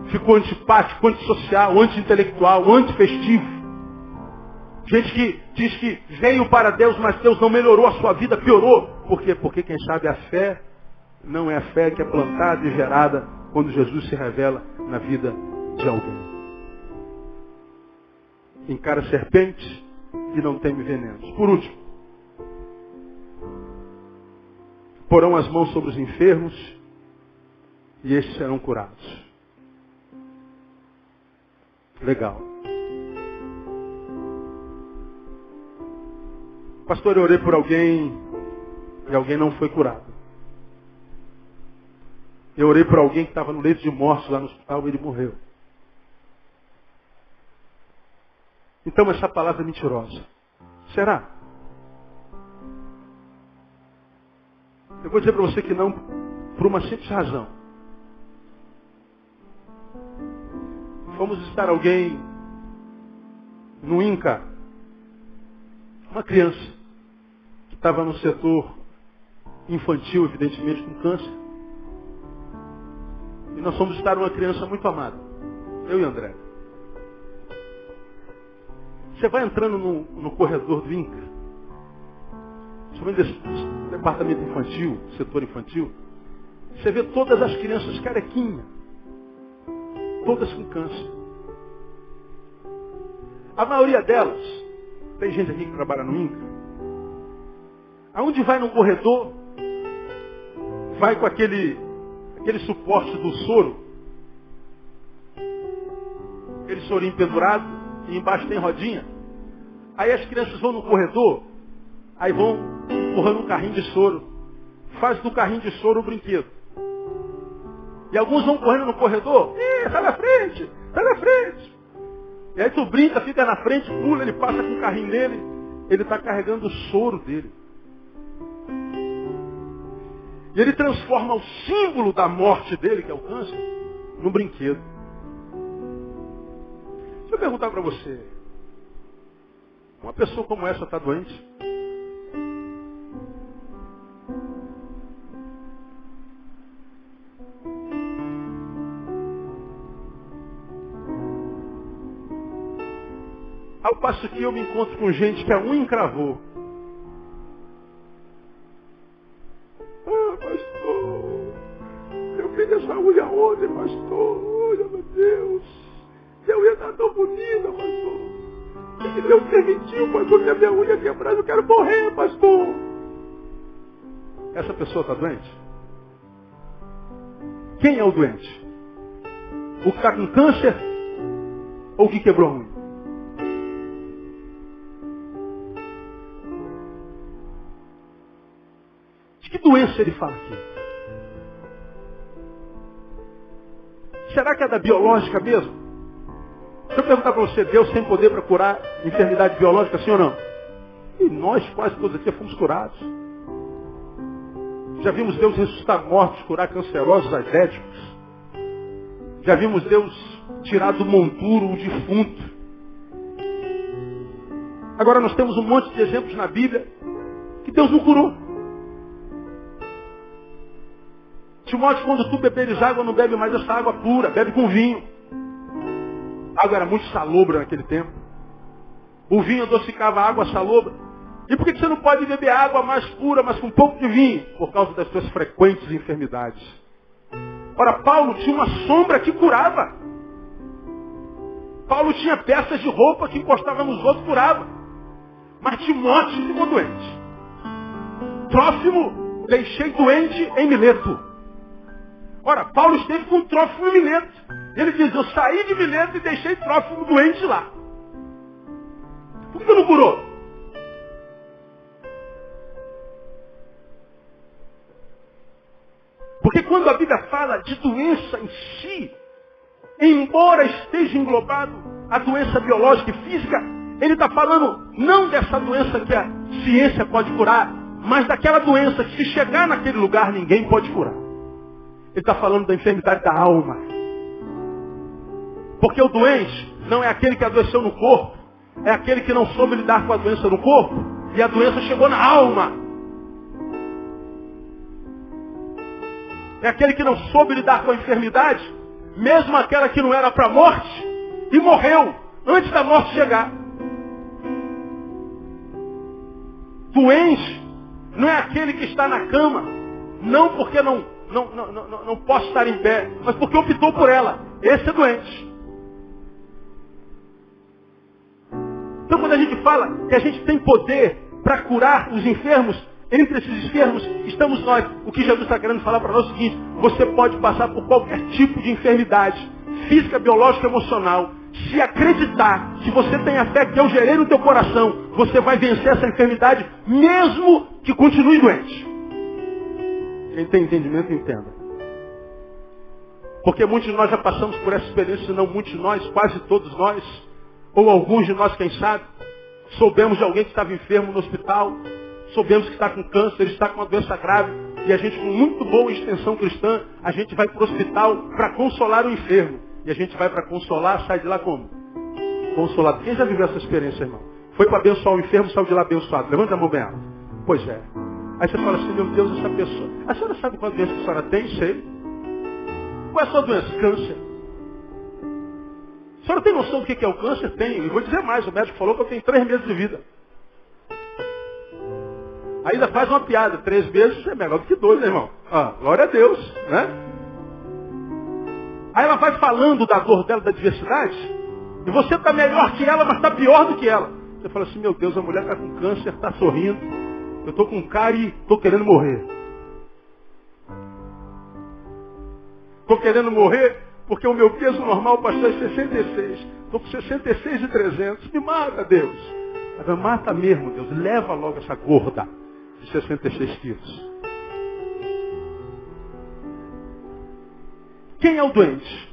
ficou antipático, antissocial, anti-intelectual, anti-festivo. Gente que diz que veio para Deus, mas Deus não melhorou a sua vida, piorou. Por quê? Porque quem sabe a fé não é a fé que é plantada e gerada quando Jesus se revela na vida de alguém. Encara serpentes e não teme venenos. Por último, porão as mãos sobre os enfermos e estes serão curados. Legal. Pastor, eu orei por alguém e alguém não foi curado. Eu orei por alguém que estava no leito de morte lá no hospital e ele morreu. Então essa palavra é mentirosa. Será? Eu vou dizer para você que não, por uma simples razão. Fomos visitar alguém no INCA, uma criança que estava no setor infantil, evidentemente, com câncer. E nós fomos visitar uma criança muito amada, eu e André. Você vai entrando no corredor do INCA, principalmente desse departamento infantil, setor infantil, você vê todas as crianças carequinhas, todas com câncer. A maioria delas, tem gente aqui que trabalha no INCA, aonde vai no corredor, vai com aquele suporte do soro, aquele sorinho pendurado, e embaixo tem rodinha. Aí as crianças vão no corredor, aí vão empurrando um carrinho de soro. Faz do carrinho de soro o brinquedo. E alguns vão correndo no corredor, sai na frente, sai na frente. E aí tu brinca, fica na frente, pula, ele passa com o carrinho dele, ele está carregando o soro dele. E ele transforma o símbolo da morte dele, que é o câncer, num brinquedo. Deixa eu perguntar para você. Uma pessoa como essa está doente? Ao passo que eu me encontro com gente que a unha encravou. Ah, pastor, eu fiz essa unha ontem, pastor. Olha, meu Deus. Minha unha está tão bonita, pastor. Que Deus permitiu, pastor, que a minha unha quebrada, eu quero morrer, pastor. Essa pessoa está doente? Quem é o doente? O que está com câncer ou o que quebrou a unha? De que doença ele fala aqui? Será que é da biológica mesmo? Se eu perguntar para você, Deus tem poder para curar enfermidade biológica, sim ou não? E nós quase todos aqui fomos curados. Já vimos Deus ressuscitar mortos, curar cancerosos, ascéticos. Já vimos Deus tirar do monturo o defunto. Agora nós temos um monte de exemplos na Bíblia que Deus não curou. Timóteo, quando tu beberes água, não bebe mais essa água pura, bebe com vinho. A água era muito salobra naquele tempo. O vinho adocicava a água salobra. E por que você não pode beber água mais pura, mas com um pouco de vinho? Por causa das suas frequentes enfermidades. Ora, Paulo tinha uma sombra que curava. Paulo tinha peças de roupa que encostava nos outros, curava. Mas Timóteo ficou doente. Trófimo, deixei doente em Mileto. Ora, Paulo esteve com Trófimo em Mileto. Ele diz, eu saí de Mileto e deixei Trófimo doente lá. Por que não curou? Porque quando a Bíblia fala de doença em si, embora esteja englobado a doença biológica e física, ele está falando não dessa doença que a ciência pode curar, mas daquela doença que se chegar naquele lugar ninguém pode curar. Ele está falando da enfermidade da alma. Porque o doente não é aquele que adoeceu no corpo, é aquele que não soube lidar com a doença no corpo e a doença chegou na alma. É aquele que não soube lidar com a enfermidade, mesmo aquela que não era para a morte, e morreu antes da morte chegar. Doente não é aquele que está na cama, não porque não posso estar em pé, mas porque optou por ela. Esse é doente. Então quando a gente fala que a gente tem poder para curar os enfermos, entre esses enfermos estamos nós. O que Jesus está querendo falar para nós é o seguinte: você pode passar por qualquer tipo de enfermidade, física, biológica, emocional. Se acreditar, se você tem a fé que eu gerei no teu coração, você vai vencer essa enfermidade, mesmo que continue doente. Quem tem entendimento, entenda. Porque muitos de nós já passamos por essa experiência, se não muitos de nós, quase todos nós, ou alguns de nós, quem sabe, soubemos de alguém que estava enfermo no hospital, soubemos que está com câncer, está com uma doença grave, e a gente, com muito boa extensão cristã, a gente vai para o hospital para consolar o enfermo. E a gente vai para consolar, sai de lá como? Consolado. Quem já viveu essa experiência, irmão? Foi para abençoar o enfermo, saiu de lá abençoado. Levanta a mão bem alta. Pois é. Aí você fala assim, meu Deus, essa pessoa... A senhora sabe qual doença que a senhora tem? Sei. Qual é a sua doença? Câncer. A senhora tem noção do que é o câncer? Tem. E vou dizer mais, o médico falou que eu tenho 3 meses de vida. Ainda faz uma piada, 3 meses é melhor do que 2, né, irmão? Ah, glória a Deus, né? Aí ela vai falando da dor dela, da adversidade, e você está melhor que ela, mas está pior do que ela. Você fala assim, meu Deus, a mulher está com câncer, está sorrindo, eu estou com cara e estou querendo morrer. Estou querendo morrer porque o meu peso normal, pastor, é 66. Estou com 66,300. Me mata, Deus. Mas mata mesmo, Deus. Leva logo essa gorda de 66 quilos. Quem é o doente?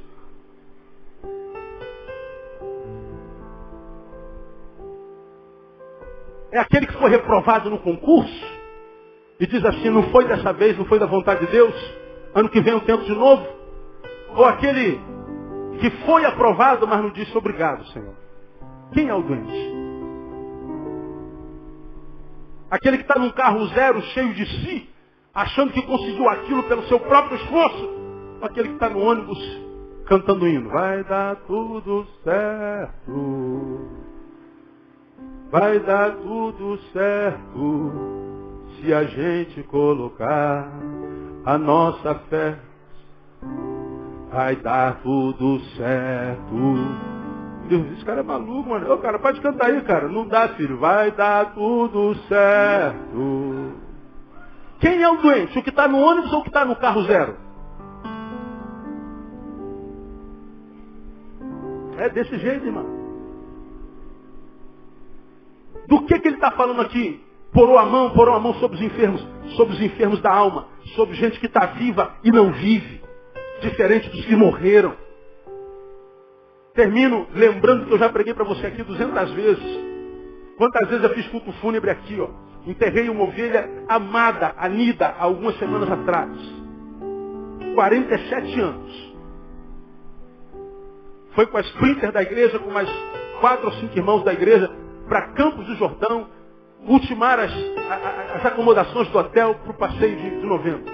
É aquele que foi reprovado no concurso e diz assim, não foi dessa vez, não foi da vontade de Deus, ano que vem eu tento de novo? Ou aquele que foi aprovado, mas não disse obrigado, Senhor? Quem é o doente? Aquele que está num carro zero, cheio de si, achando que conseguiu aquilo pelo seu próprio esforço? Aquele que está no ônibus cantando hino. Vai dar tudo certo. Vai dar tudo certo. Se a gente colocar a nossa fé. Vai dar tudo certo. Deus, esse cara é maluco, mano. Ô, cara, pode cantar aí, cara. Não dá, filho. Vai dar tudo certo. Quem é o doente? O que está no ônibus ou o que está no carro zero? É desse jeito, irmão. Do que ele está falando aqui? Porou a mão sobre os enfermos da alma, sobre gente que está viva e não vive, diferente dos que morreram. Termino lembrando que eu já preguei para você aqui 200 vezes. Quantas vezes eu fiz culto fúnebre aqui, ó. Enterrei uma ovelha amada, Anida, há algumas semanas atrás. 47 anos. Foi com a Sprinter da igreja, com mais 4 ou 5 irmãos da igreja, para Campos do Jordão, ultimar as acomodações do hotel para o passeio de novembro.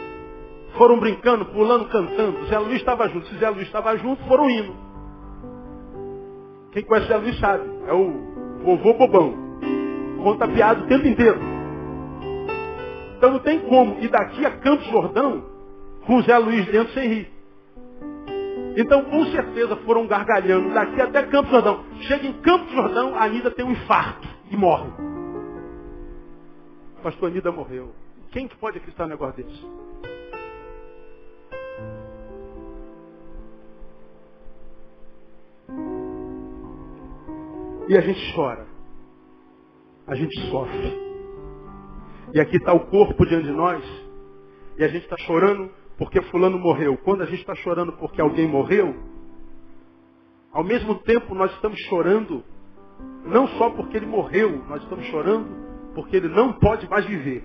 Foram brincando, pulando, cantando. Zé Luiz estava junto. Se Zé Luiz estava junto, foram indo. Quem conhece Zé Luiz sabe. É o vovô bobão. Conta piada o tempo inteiro. Então não tem como ir daqui a Campos do Jordão com o Zé Luiz dentro sem rir. Então, com certeza, foram gargalhando daqui até Campos do Jordão. Chega em Campos do Jordão, a Anida tem um infarto e morre. O pastor Anida morreu. Quem que pode acreditar num negócio desse? E a gente chora. A gente sofre. E aqui está o corpo diante de nós. E a gente está chorando porque fulano morreu. Quando a gente está chorando porque alguém morreu, ao mesmo tempo nós estamos chorando, não só porque ele morreu, nós estamos chorando porque ele não pode mais viver.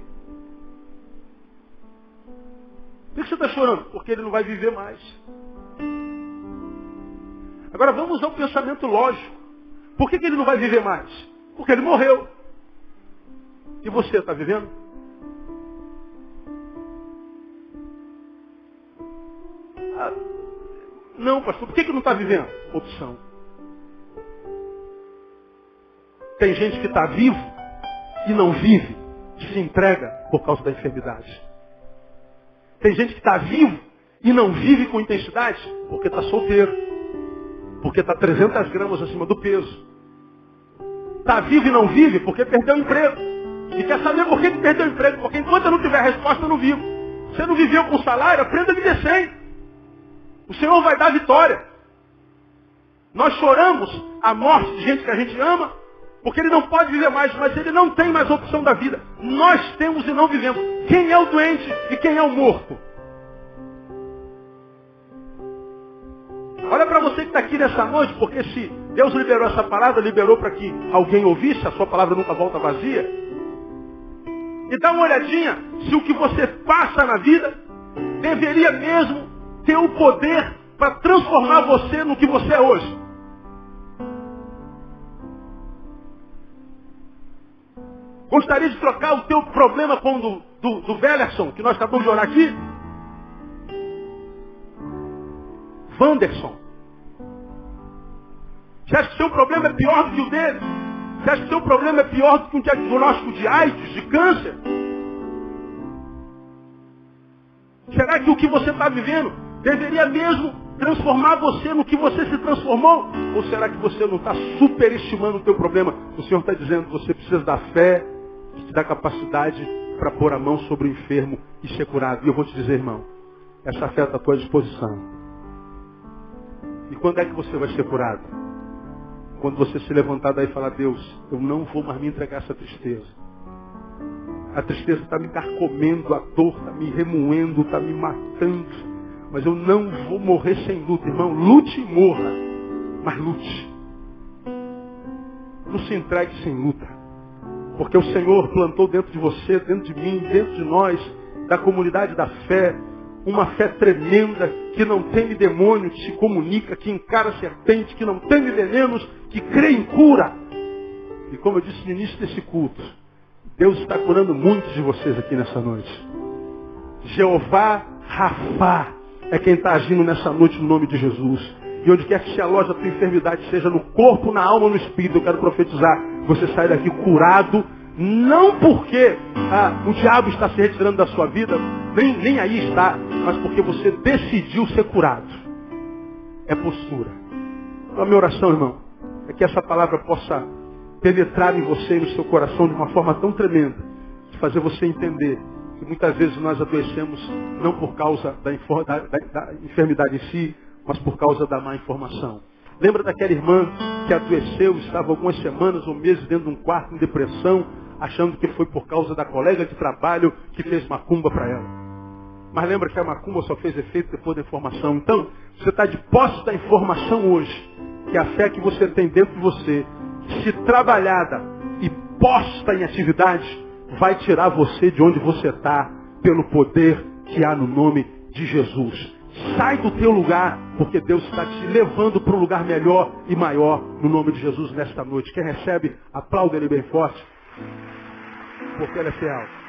Por que você está chorando? Porque ele não vai viver mais. Agora vamos ao pensamento lógico. Por que ele não vai viver mais? Porque ele morreu. E você está vivendo? Não, pastor. Por que não está vivendo? Opção. Tem gente que está vivo e não vive, se entrega por causa da enfermidade. Tem gente que está vivo e não vive com intensidade porque está solteiro, porque está 300 gramas acima do peso. Está vivo e não vive porque perdeu o emprego. E quer saber por que perdeu o emprego? Porque enquanto eu não tiver resposta, eu não vivo. Você não viveu com salário, aprenda a viver sem. O Senhor vai dar vitória. Nós choramos a morte de gente que a gente ama, porque ele não pode viver mais, mas ele não tem mais opção da vida. Nós temos e não vivemos. Quem é o doente e quem é o morto? Olha para você que está aqui nessa noite, porque se Deus liberou essa palavra, liberou para que alguém ouvisse, a sua palavra nunca volta vazia. E dá uma olhadinha se o que você passa na vida deveria mesmo ter o poder para transformar você no que você é hoje. Gostaria de trocar o teu problema com o do Wellerson, que nós acabamos de orar aqui? Wanderson. Você acha que o seu problema é pior do que o dele? Você acha que o seu problema é pior do que um diagnóstico de AIDS, de câncer? Será que o que você está vivendo deveria mesmo transformar você no que você se transformou? Ou será que você não está superestimando o teu problema? O Senhor está dizendo que você precisa da fé, que te dá capacidade para pôr a mão sobre o enfermo e ser curado. E eu vou te dizer, irmão, essa fé está à tua disposição. E quando é que você vai ser curado? Quando você se levantar daí e falar, Deus, eu não vou mais me entregar a essa tristeza. A tristeza está me carcomendo, a dor está me remoendo, está me matando. Mas eu não vou morrer sem luta, irmão. Lute e morra, mas lute. Não se entregue sem luta. Porque o Senhor plantou dentro de você, dentro de mim, dentro de nós, da comunidade da fé, uma fé tremenda, que não teme demônio, que se comunica, que encara a serpente, que não teme venenos, que crê em cura. E como eu disse no início desse culto, Deus está curando muitos de vocês aqui nessa noite. Jeová Rafá é quem está agindo nessa noite no nome de Jesus. E onde quer que se aloje a tua enfermidade, seja no corpo, na alma, no espírito, eu quero profetizar, você sai daqui curado, não porque o diabo está se retirando da sua vida, nem aí está, mas porque você decidiu ser curado. É postura. Então a minha oração, irmão, é que essa palavra possa penetrar em você e no seu coração de uma forma tão tremenda, de fazer você entender que muitas vezes nós adoecemos não por causa da enfermidade em si, mas por causa da má informação. Lembra daquela irmã que adoeceu, estava algumas semanas ou meses dentro de um quarto em depressão, achando que foi por causa da colega de trabalho que fez macumba para ela. Mas lembra que a macumba só fez efeito depois da informação. Então, você está de posse da informação hoje, que a fé que você tem dentro de você, se trabalhada e posta em atividade, vai tirar você de onde você está, pelo poder que há no nome de Jesus. Sai do teu lugar, porque Deus está te levando para um lugar melhor e maior, no nome de Jesus, nesta noite. Quem recebe, aplauda Ele bem forte, porque Ele é fiel.